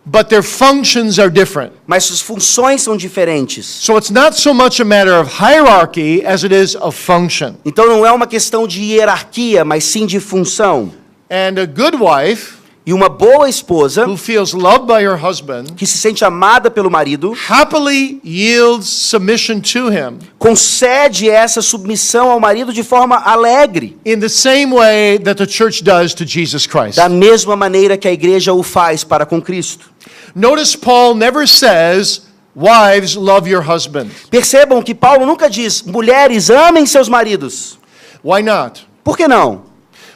but their functions are different. mas suas funções são diferentes. So it's not so much a matter of hierarchy as it is of function. Então não é uma questão de hierarquia, mas sim de função. And a good wife E uma boa esposa, who feels loved by her husband que se sente amada pelo marido, happily yields submission to him concede essa submissão ao marido de forma alegre, in the same way that the church does to Jesus Christ. da mesma maneira que a igreja o faz para com Cristo. Notice Paul never says, wives, love your husband. Percebam que Paulo nunca diz, mulheres, amem seus maridos. Why not? Por que não?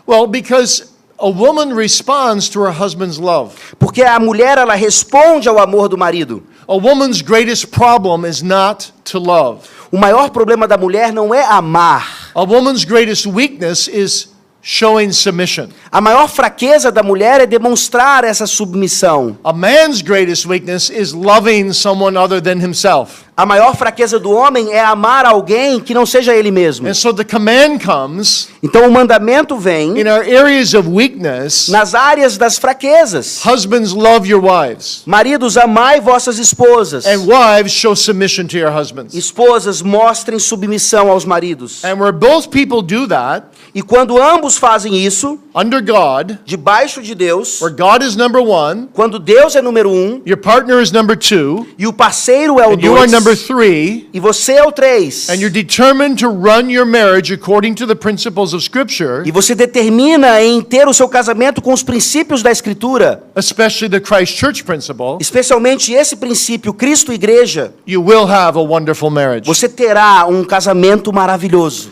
Well, because a woman responds to her husband's love. Porque a mulher, ela responde ao amor do marido. A woman's greatest problem is not to love. O maior problema da mulher não é amar. A woman's greatest weakness is showing submission. A maior fraqueza da mulher é demonstrar essa submissão. A man's greatest weakness is loving someone other than himself. A maior fraqueza do homem é amar alguém que não seja ele mesmo. And so the command comes Então o mandamento vem in our areas of weakness. nas áreas das fraquezas. Husbands, love your wives. Maridos, amai vossas esposas. And wives, show submission to your husbands. Esposas, mostrem submissão aos maridos. And where both people do that, E quando ambos fazem isso, under God, debaixo de Deus, where God is number one, quando Deus é número 1 your partner is number two, e o parceiro é o and you are 2 number three, e você é o 3, and you're determined to run your marriage according to the principles of Scripture, e você determina em ter o seu casamento com os princípios da Escritura, especially the Christ Church principle, especialmente esse princípio, Cristo Igreja, you will have a wonderful marriage. você terá um casamento maravilhoso.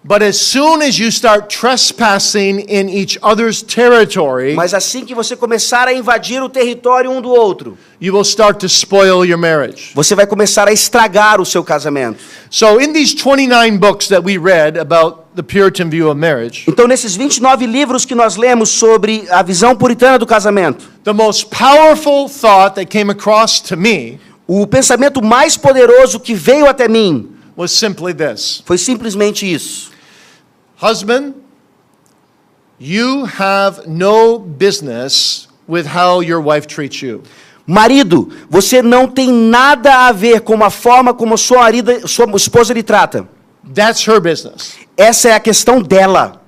But as soon as you start trespassing in each other's territory, Mas assim que você começar a invadir o território um do outro, you will start to spoil your marriage. você vai começar a estragar o seu casamento. So in these 29 books that we read about the Puritan view of marriage, Então, nesses 29 livros que nós lemos sobre a visão puritana do casamento, the most powerful thought that came across to me o pensamento mais poderoso que veio até mim was simply this. foi simplesmente isso. Husband, you have no business with how your wife treats you. Marido, você não tem nada a ver com a forma como sua esposa lhe trata. That's her business. Essa é a questão dela.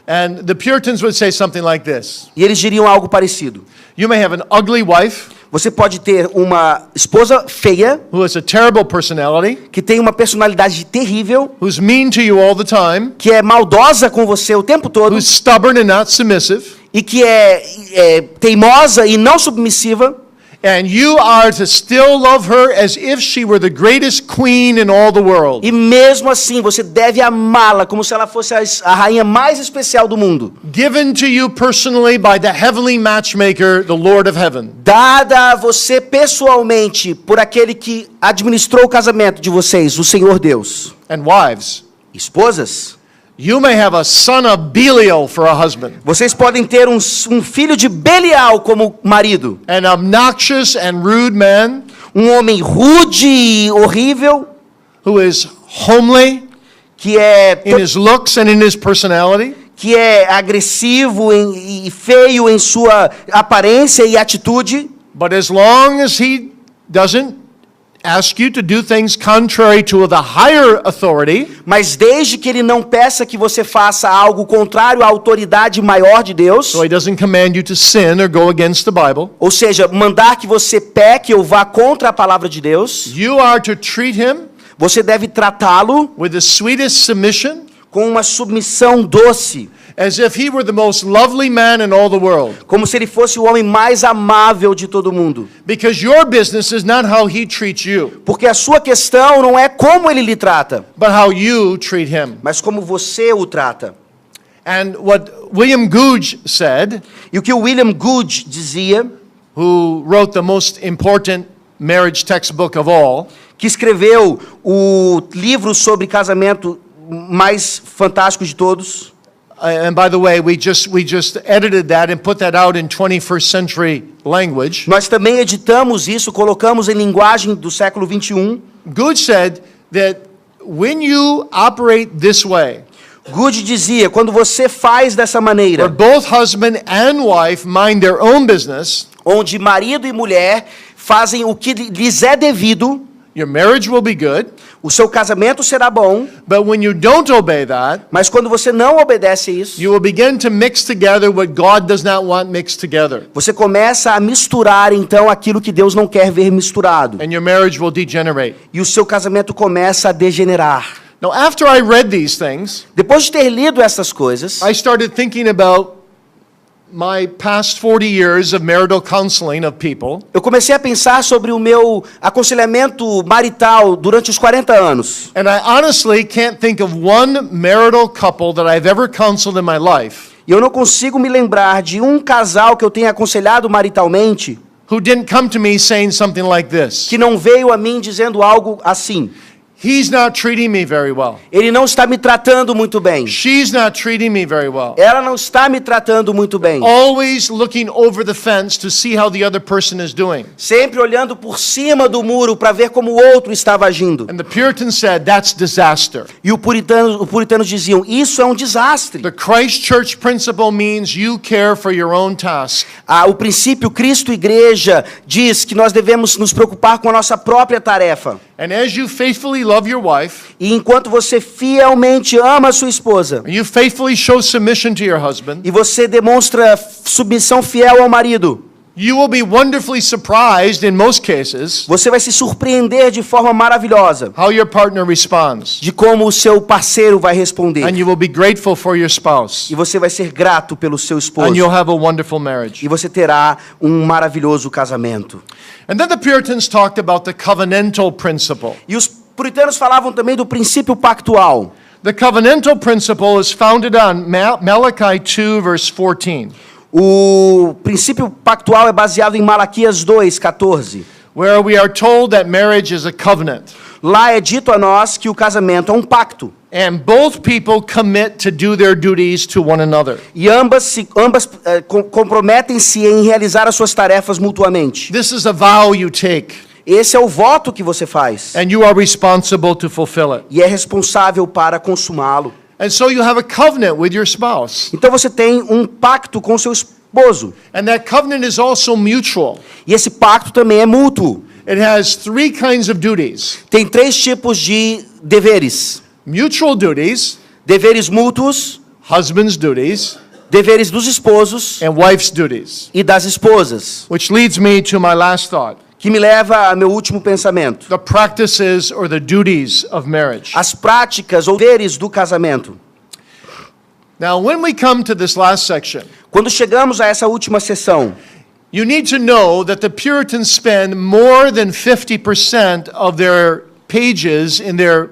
And the Puritans would say something like this. E eles diriam algo parecido. You may have an ugly wife Você pode ter uma esposa feia, who has a terrible personality, que tem uma personalidade terrível, who's mean to you all the time, que é maldosa com você o tempo todo, who's stubborn and not submissive, e que é teimosa e não submissiva, and you are to still love her as if she were the greatest queen in all the world. e mesmo assim você deve amá-la como se ela fosse a rainha mais especial do mundo, Given to you personally by the heavenly matchmaker, the Lord of heaven. dada a você pessoalmente por aquele que administrou o casamento de vocês, o Senhor Deus. And wives, Esposas, you may have a son of Belial for a husband, vocês podem ter um filho de Belial como marido, an obnoxious and rude man um homem rude e horrível, who is homely que é in his looks and in his personality, agressivo e feio em sua aparência e atitude, but as long as he doesn't ask you to do things contrary to the higher authority, mas desde que ele não peça que você faça algo contrário à autoridade maior de Deus, so he doesn't command you to sin or go against the Bible, ou seja, mandar que você peque ou vá contra a palavra de Deus, you are to treat him você deve tratá-lo with the sweetest submission, com uma submissão doce, as if he were the most lovely man in all the world. como se ele fosse o homem mais amável de todo mundo. Because your business is not how he treats you, Porque a sua questão não é como ele lhe trata, but how you treat him. mas como você o trata. And what William Gouge said, E o que o William Gouge dizia, who wrote the most important marriage textbook of all, que escreveu o livro sobre casamento mais fantástico de todos. and by the way, we just edited that and put that out in 21st century language. Nós também editamos isso, colocamos em linguagem do século 21. Gouge said that when you operate this way, Gouge dizia, quando você faz dessa where maneira, both husband and wife mind their own business, onde marido e mulher fazem o que lhes é devido, your marriage will be good. o seu casamento será bom, But when you don't obey that, mas quando você não obedece isso, you will begin to mix together what God does not want mixed together. você começa a misturar então aquilo que Deus não quer ver misturado. And your marriage will degenerate. E o seu casamento começa a degenerar. Now, after I read these things, Depois de ter lido essas coisas, I started thinking about my past 40 years of marital counseling of people. eu comecei a pensar sobre o meu aconselhamento marital durante os 40 anos. And I honestly can't think of one marital couple that I've ever counseled in my life E eu não consigo me lembrar de um casal que eu tenha aconselhado maritalmente who didn't come to me saying something like this. que não veio a mim dizendo algo assim: He's not treating me very well. ele não está me tratando muito bem. She's not treating me very well. Ela não está me tratando muito bem. Always looking over the fence to see how the other person is doing. Sempre olhando por cima do muro para ver como o outro estava agindo. And the Puritans said that's disaster. E os puritanos diziam: isso é um desastre. The Christ Church principle means you care for your own task. O princípio Cristo Igreja diz que nós devemos nos preocupar com a nossa própria tarefa. And as you faithfully love your wife, E enquanto você fielmente ama a sua esposa, and you faithfully show submission to your husband, e você demonstra submissão fiel ao marido, you will be wonderfully surprised in most cases você vai se surpreender de forma maravilhosa how your partner responds. de como o seu parceiro vai responder. And you will be grateful for your spouse. E você vai ser grato pelo seu esposo. And you'll have a wonderful marriage. E você terá um maravilhoso casamento. And then the Puritans talked about the covenantal principle. E os puritanos falavam também do princípio pactual. The covenantal principle is founded on Malachi 2, verse 14, O princípio pactual é baseado em Malaquias 2:14. where we are told that marriage is a covenant. Lá é dito a nós que o casamento é um pacto. And both people commit to do their duties to one another. E ambas comprometem-se em realizar as suas tarefas mutuamente. This is a vow you take, Esse é o voto que você faz. and you are responsible to fulfill it. E é responsável para consumá-lo. And so you have a covenant with your spouse. Então você tem um pacto com seu esposo. And that covenant is also mutual. E esse pacto também é mútuo. It has three kinds of duties: Tem 3 tipos de deveres. mutual duties, Deveres mútuos, husband's duties, deveres dos esposos and wife's duties. e das esposas. Which leads me to my last thought: Que me leva a meu último pensamento. the practices or the duties of marriage. As práticas ou deveres do casamento. Now, when we come to this last section, Quando chegamos a essa última sessão, you need to know that the Puritans spend more than 50% of their pages in their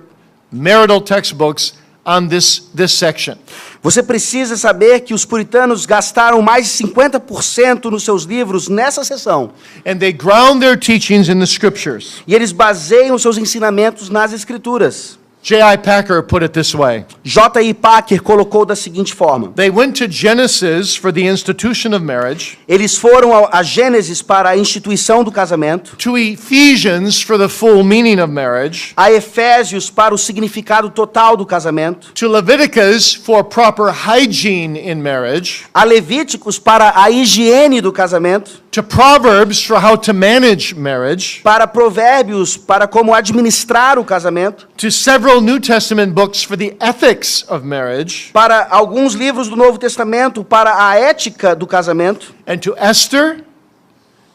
marital textbooks on this section. você precisa saber que os puritanos gastaram mais de 50% nos seus livros nessa sessão. And they ground their teachings in the scriptures. E eles baseiam seus ensinamentos nas escrituras. J.I. Packer put it this way: J.I. Packer colocou da seguinte forma: they went to Genesis for the institution of marriage, eles foram a Gênesis para a instituição do casamento, to Ephesians for the full meaning of marriage, a Efésios para o significado total do casamento, to Leviticus for proper hygiene in marriage, a Levíticos para a higiene do casamento, to Proverbs for how to manage marriage, para Provérbios para como administrar o casamento, to several New Testament books for the ethics of marriage, para alguns livros do Novo Testamento para a ética do casamento, and to Esther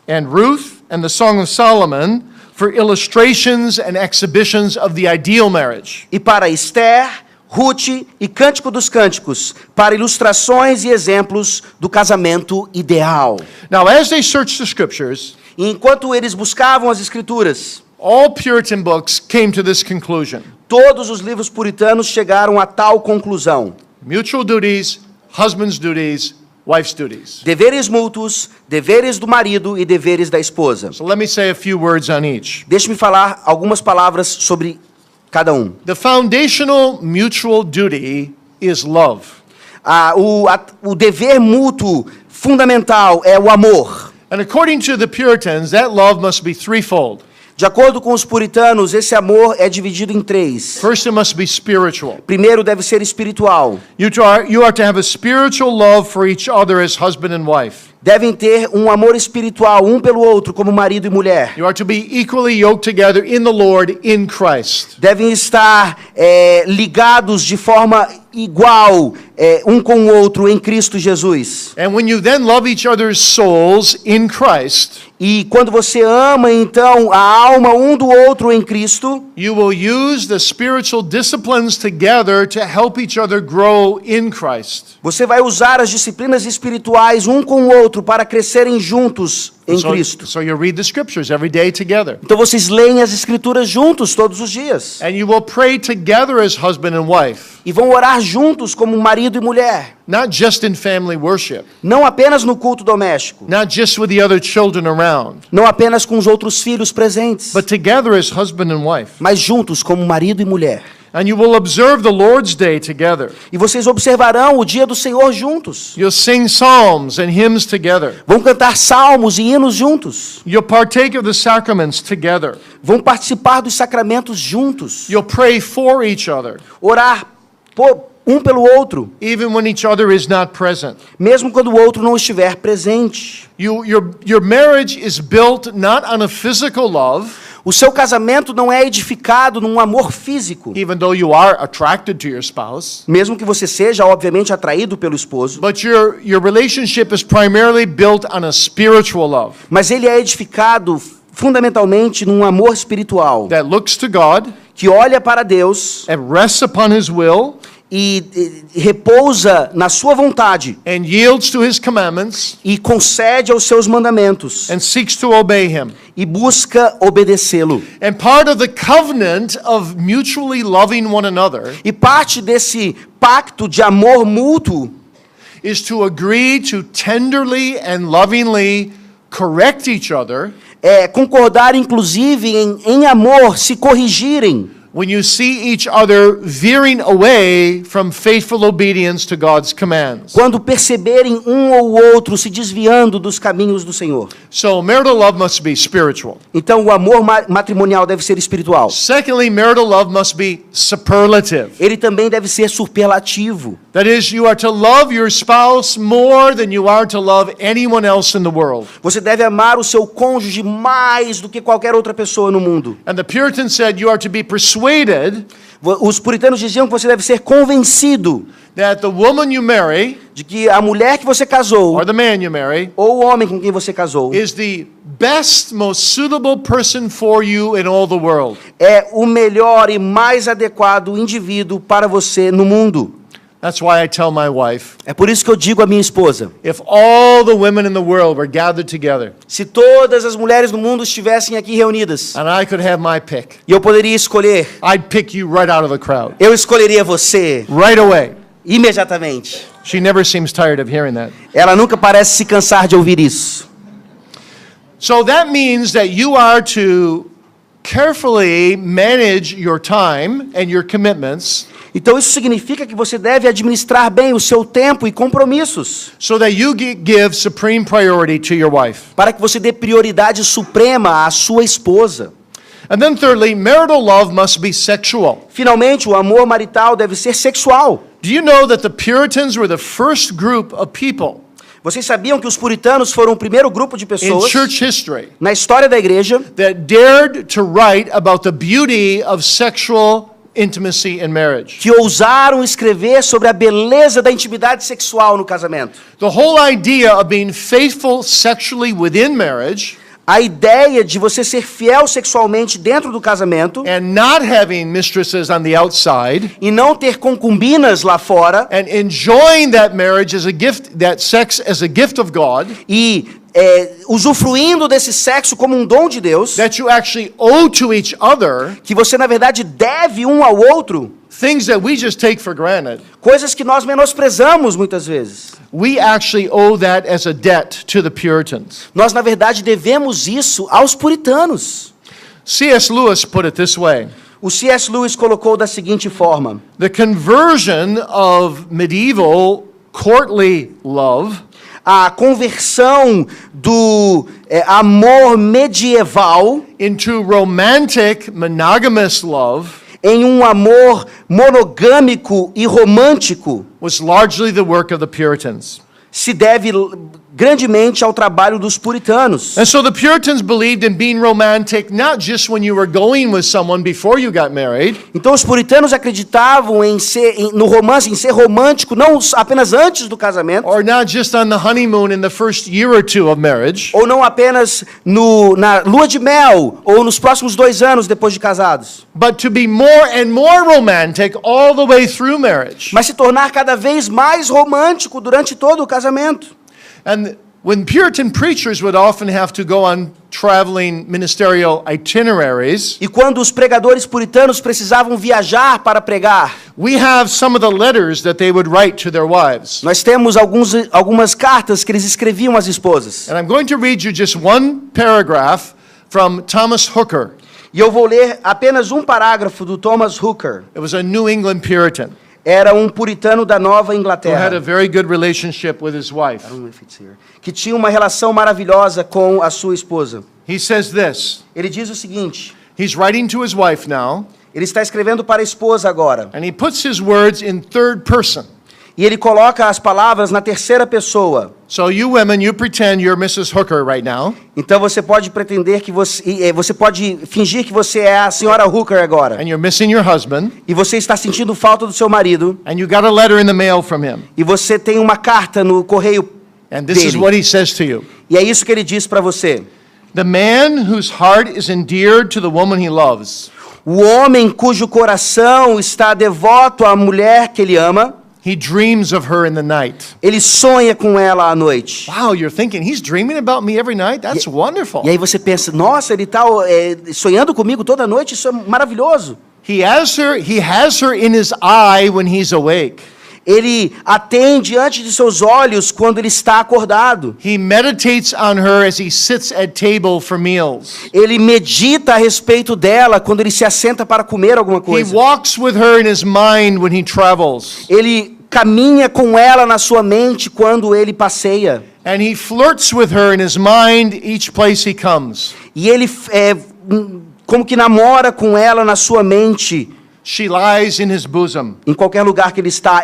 and Ruth and the Song of Solomon for illustrations and exhibitions of the ideal marriage. e para Esther, Ruth e Cântico dos Cânticos, para ilustrações e exemplos do casamento ideal. Now, as they searched the scriptures, E enquanto eles buscavam as escrituras, all Puritan books came to this conclusion: todos os livros puritanos chegaram a tal conclusão: mutual duties, husband's duties, wife's duties. deveres mútuos, deveres do marido e deveres da esposa. So let me say a few words on each. Deixe-me falar algumas palavras sobre cada um. The foundational mutual duty is love. O dever mútuo fundamental é o amor. And according to the Puritans, that love must be threefold. De acordo com os puritanos, esse amor é dividido em 3. First, it must be spiritual. Primeiro deve ser espiritual. You are to have a spiritual love for each other as husband and wife. Devem ter um amor espiritual um pelo outro, como marido e mulher. You are to be equally yoked together in the Lord, in Christ. Devem estar ligados de forma igual um com o outro em Cristo Jesus. And when you then love each other's souls in Christ, E quando você ama, então, a alma um do outro em Cristo, you will use the spiritual disciplines together to help each other grow in Christ. você vai usar as disciplinas espirituais um com o outro para crescerem juntos em Cristo. So you read the scriptures every day together. Então vocês leem as escrituras juntos todos os dias. And you will pray together as husband and wife, E vão orar juntos como marido e mulher. not just in family worship, Não apenas no culto doméstico. not just with the other children around, Não apenas com os outros filhos presentes. but together as husband and wife. Mas juntos como marido e mulher. And you will observe the Lord's Day together. E vocês observarão o dia do Senhor juntos. You'll sing psalms and hymns together. Vão cantar salmos e hinos juntos. You'll partake of the sacraments together. Vão participar dos sacramentos juntos. You'll pray for each other, Orar um pelo outro, even when each other is not present. mesmo quando o outro não estiver presente. Your marriage is built not on a physical love, O seu casamento não é edificado num amor físico, even though you are attracted to your spouse. mesmo que você seja, obviamente, atraído pelo esposo. But your relationship is primarily built on a spiritual love Mas ele é edificado fundamentalmente num amor espiritual, that looks to God que olha para Deus and rests upon His will e repousa na sua vontade and yields to His commandments e concede aos seus mandamentos and seeks to obey Him. e busca obedecê-lo. And part of the covenant of mutually loving one another E parte desse pacto de amor mútuo is to agree to tenderly and lovingly correct each other é concordar, inclusive, em amor, se corrigirem when you see each other veering away from faithful obedience to God's commands. quando perceberem um ou outro se desviando dos caminhos do Senhor. So marital love must be spiritual. Então, o amor matrimonial deve ser espiritual. Secondly, marital love must be superlative. Ele também deve ser superlativo. That is, you are to love your spouse more than you are to love anyone else in the world. Você deve amar o seu cônjuge mais do que qualquer outra pessoa no mundo. And the Puritans said you are to be persuaded Os puritanos diziam que você deve ser convencido that the woman you marry, de que a mulher que você casou, or the man you marry, ou o homem com quem você casou, is the best, most suitable person for you in all the world. é o melhor e mais adequado indivíduo para você no mundo. That's why I tell my wife, É por isso que eu digo à minha esposa, if all the women in the world were gathered together se todas as mulheres no mundo estivessem aqui reunidas, and I could have my pick, e eu poderia escolher, I'd pick you right out of the crowd, eu escolheria você right away. imediatamente. She never seems tired of hearing that. Ela nunca parece se cansar de ouvir isso. So that means that you are to carefully manage your time and your commitments Então isso significa que você deve administrar bem o seu tempo e compromissos, so that you give supreme priority to your wife. para que você dê prioridade suprema à sua esposa. And then thirdly, marital love must be sexual. Finalmente, o amor marital deve ser sexual. Do you know that the Puritans were the first group of people Vocês sabiam que os puritanos foram o primeiro grupo de in pessoas church history na história da igreja that dared to write about the beauty of sexual intimacy in marriage? que ousaram escrever sobre a beleza da intimidade sexual no casamento? The whole idea of being faithful sexually within marriage A ideia de você ser fiel sexualmente dentro do casamento and not having mistresses on the outside e não ter concubinas lá fora and enjoying that marriage as a gift, that sex as a gift of God, e usufruindo desse sexo como um dom de Deus, that you actually owe to each other, que você na verdade deve um ao outro, things that we just take for granted. coisas que nós menosprezamos muitas vezes. We actually owe that as a debt to the Puritans. Nós na verdade devemos isso aos puritanos. C.S. Lewis put it this way: O C.S. Lewis colocou da seguinte forma: the conversion of medieval courtly love a conversão do amor medieval into romantic monogamous love em um amor monogâmico e romântico was largely the work of the Puritans. se deve grandemente ao trabalho dos puritanos. And so the Puritans believed in being romantic not just when you were going with someone before you got married, Então os puritanos acreditavam no romance, em ser romântico, não apenas antes do casamento, or not just on the honeymoon in the first year or two of marriage, ou não apenas na lua de mel, ou nos próximos 2 anos depois de casados, but to be more and more romantic all the way through marriage. mas se tornar cada vez mais romântico durante todo o casamento. And when Puritan preachers would often have to go on traveling ministerial itineraries, E quando os pregadores puritanos precisavam viajar para pregar, we have some of the letters that they would write to their wives. nós temos algumas cartas que eles escreviam às esposas. And I'm going to read you just one paragraph from Thomas Hooker. E eu vou ler apenas um parágrafo do Thomas Hooker. It was a New England Puritan Era um puritano da Nova who had a Inglaterra, very good relationship with his wife. que tinha uma relação maravilhosa com a sua esposa. He says this. Ele diz o seguinte, He's writing to his wife now, ele está escrevendo para a esposa agora, and he puts his words in third person. E ele coloca as palavras na terceira pessoa. So you women, you pretend you're Mrs. Hooker right now. Então você pode pretender que você pode fingir que você é a senhora Hooker agora. And you're missing your husband. E você está sentindo falta do seu marido. And you got a letter in the mail from him. E você tem uma carta no correio And this is dele. what he says to you. E é isso que ele diz para você. The man whose heart is endeared to the woman he loves. O homem cujo coração está devoto à mulher que ele ama, He dreams of her in the night. ele sonha com ela à noite. Wow, you're thinking, he's dreaming about me every night? That's wonderful. E aí você pensa, nossa, ele está sonhando comigo toda noite, isso é maravilhoso. He has her in his eye when he's awake. Ele a tem diante de seus olhos quando ele está acordado. He meditates on her as he sits at table for meals. Ele medita a respeito dela quando ele se assenta para comer alguma He coisa. walks with her in his mind when he travels. Ele caminha com ela na sua mente quando ele passeia. And he flirts with her in his mind each place he comes. E ele como que namora com ela na sua mente. She lies in his bosom. Em qualquer lugar que ele está,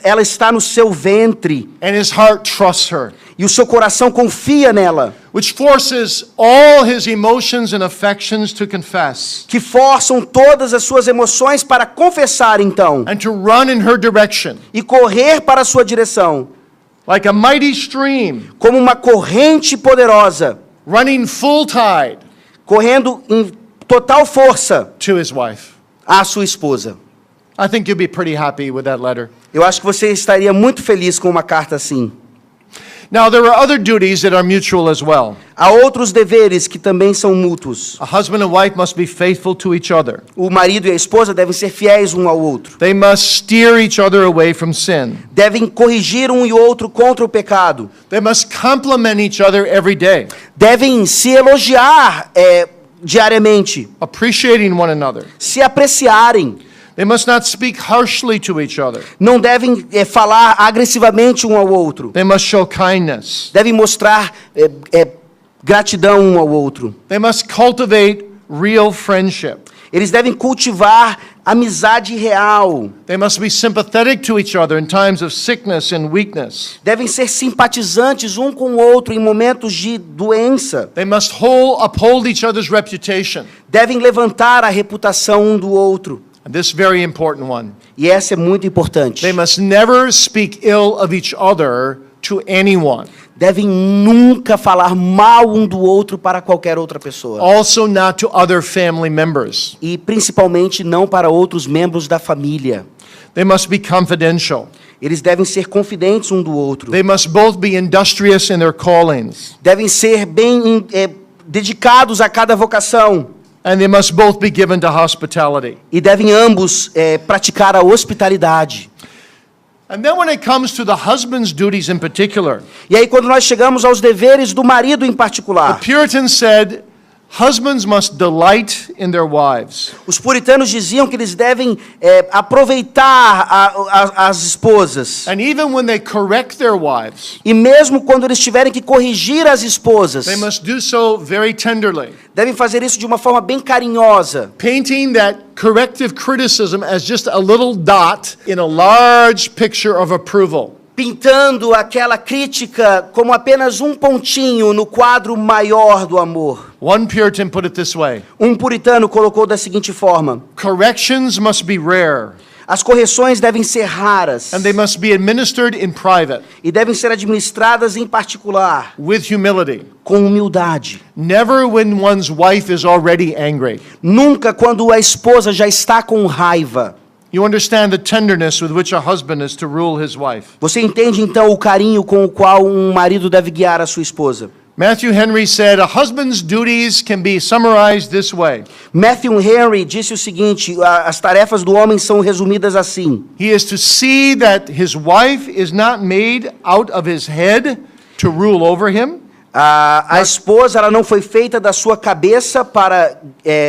ela está no seu ventre. And his heart trusts her. E o seu coração confia nela. Which forces all his emotions and affections to confess. Que forçam todas as suas emoções para confessar então. And to run in her direction. E correr para a sua direção. Like a mighty stream. Como uma corrente poderosa. Running full tide. Correndo em total força. To his wife. À sua esposa. I think you'll be pretty happy with that letter. Eu acho que você estaria muito feliz com uma carta assim. Now, there are other duties that are mutual as well. Há outros deveres que também são mútuos. A husband and wife must be faithful to each other. O marido e a esposa devem ser fiéis um ao outro. They must steer each other away from sin. Devem corrigir um e outro contra o pecado. They must compliment each other every day, Devem se elogiar diariamente. appreciating one another. Se apreciarem. They must not speak harshly to each other. Não devem falar agressivamente um ao outro. They must show kindness. Devem mostrar gratidão um ao outro. They must cultivate real friendship. Eles devem cultivar amizade real. They must be sympathetic to each other in times of sickness and weakness. Devem ser simpatizantes um com o outro em momentos de doença. They must uphold each other's reputation. Devem levantar a reputação um do outro. And this very important one. E essa é muito importante. They must never speak ill of each other to anyone. Devem nunca falar mal um do outro para qualquer outra pessoa. Also not to other family members. E principalmente não para outros membros da família. They must be confidential. Eles devem ser confidentes um do outro. They must both be industrious in their callings. Devem ser bem dedicados a cada vocação. And they must both be given to hospitality. E devem ambos praticar a hospitalidade. And then when it comes to the husband's duties in particular, E aí quando nós chegamos aos deveres do marido em the particular, Puritans said, husbands must delight in their wives. os puritanos diziam que eles devem aproveitar as esposas. And even when they correct their wives, E mesmo quando eles tiverem que corrigir as esposas, they must do so very tenderly, devem fazer isso de uma forma bem carinhosa, painting that corrective criticism as just a little dot in a large picture of approval. pintando aquela crítica como apenas um pontinho no quadro maior do amor. One Puritan put it this way: Um puritano colocou da seguinte forma: corrections must be rare, as correções devem ser raras and they must be administered in private, e devem ser administradas em particular, with humility. com humildade. Never when one's wife is already angry. Nunca quando a esposa já está com raiva. You understand the tenderness with which a husband is to rule his wife. Você entende então o carinho com o qual um marido deve guiar a sua esposa? Matthew Henry said, a husband's duties can be summarized this way. Matthew Henry disse o seguinte: as tarefas do homem são resumidas assim. He is to see that his wife is not made out of his head to rule over him. A esposa ela não foi feita da sua cabeça para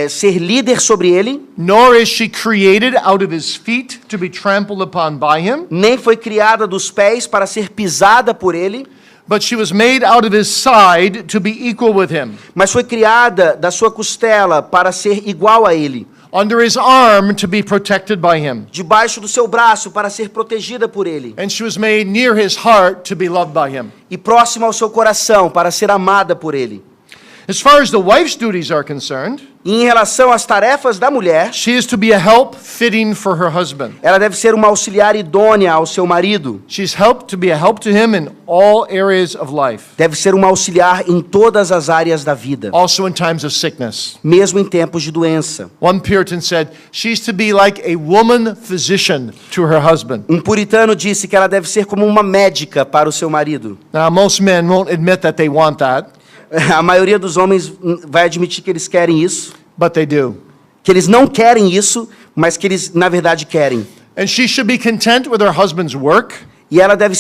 ser líder sobre ele, Nor is she created out of his feet to be trampled upon by him. nem foi criada dos pés para ser pisada por ele, But she was made out of his side to be equal with him. mas foi criada da sua costela para ser igual a ele. under his arm to be protected by him. debaixo do seu braço para ser protegida por ele, And she was made near his heart to be loved by him. e próxima ao seu coração para ser amada por ele. As far as the wife's duties are concerned, E em relação às tarefas da mulher, she is to be a help fitting for her husband. ela deve ser uma auxiliar idônea ao seu marido. She's helped to be a help to him in all areas of life, Deve ser uma auxiliar em todas as áreas da vida, also in times of sickness. mesmo em tempos de doença. One Puritan said, she's to be like a woman physician to her husband. Um puritano disse que ela deve ser como uma médica para o seu marido. Now, most men won't admit that they want that, A maioria dos homens vai admitir que eles querem isso, but they do. que eles não querem isso, mas que eles na verdade querem. And she should be content with her husband's work, E ela deve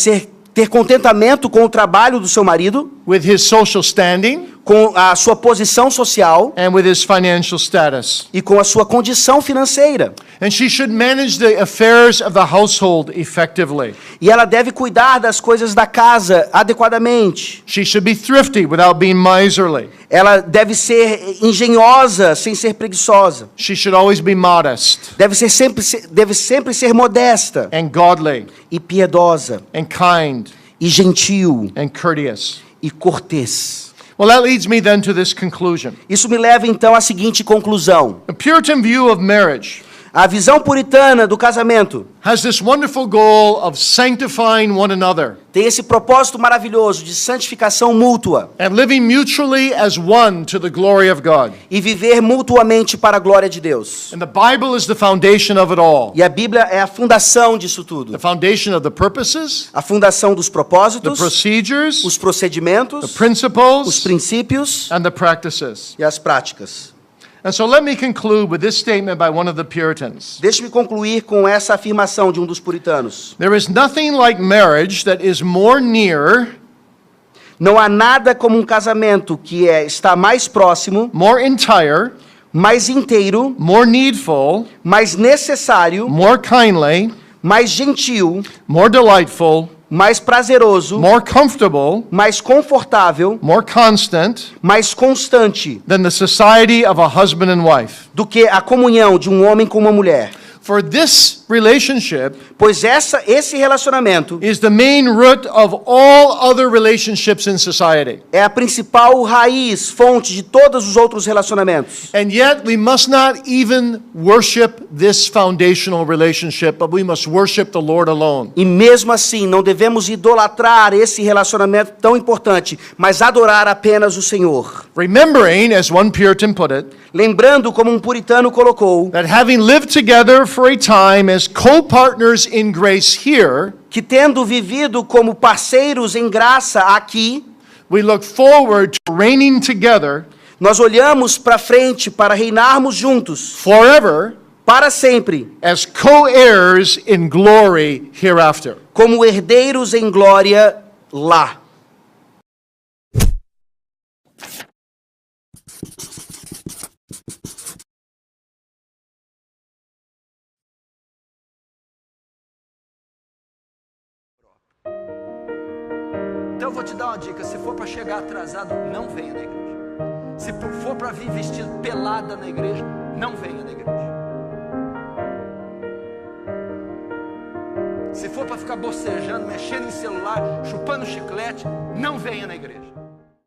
ter contentamento com o trabalho do seu marido, with his social standing, com a sua posição social and with his financial status. e com a sua condição financeira. And she should manage the affairs of the household effectively. E ela deve cuidar das coisas da casa adequadamente. She should be thrifty without being miserly. Ela deve ser engenhosa sem ser preguiçosa. She should always be modest Deve sempre ser modesta and godly e piedosa and kind e gentil and courteous. e cortês. Well, that leads me then to this conclusion. Isso me leva então à seguinte conclusão. The Puritan view of marriage A visão puritana do casamento has this wonderful goal of sanctifying one another tem esse propósito maravilhoso de santificação mútua and living mutually as one to the glory of God. e viver mutuamente para a glória de Deus. And the Bible is the foundation of it all. E a Bíblia é a fundação disso The tudo. foundation of the purposes, A fundação dos the propósitos, procedures, os the procedimentos, os principles, princípios and the practices. e as práticas. And so let me conclude with this statement by one of the Puritans. Deixe-me concluir com essa afirmação de um dos puritanos. There is nothing like marriage that is more near, Não há nada como um casamento que está mais próximo, more entire, mais inteiro, more needful, mais necessário, more kindly, mais gentil, more delightful, mais prazeroso, more comfortable, mais confortável, more constant mais constante than the society of a husband and wife. do que a comunhão de um homem com uma mulher. For this relationship Pois esse relacionamento is the main root of all other relationships in society. é a principal raiz, fonte de todos os outros relacionamentos. And yet we must not even worship this foundational relationship, but we must worship the Lord alone. E mesmo assim, não devemos idolatrar esse relacionamento tão importante, mas adorar apenas o Senhor. Remembering, as one Puritan put it, Lembrando, como um puritano colocou, that having lived together for a time as co-partners in grace here, que tendo vivido como parceiros em graça aqui, we look forward to reigning together nós olhamos para frente para reinarmos juntos, forever para sempre, as co-heirs in glory hereafter. como herdeiros em glória lá. Então eu vou te dar uma dica, se for para chegar atrasado, não venha na igreja. Se for para vir vestido pelada na igreja, não venha na igreja. Se for para ficar bocejando, mexendo em celular, chupando chiclete, não venha na igreja.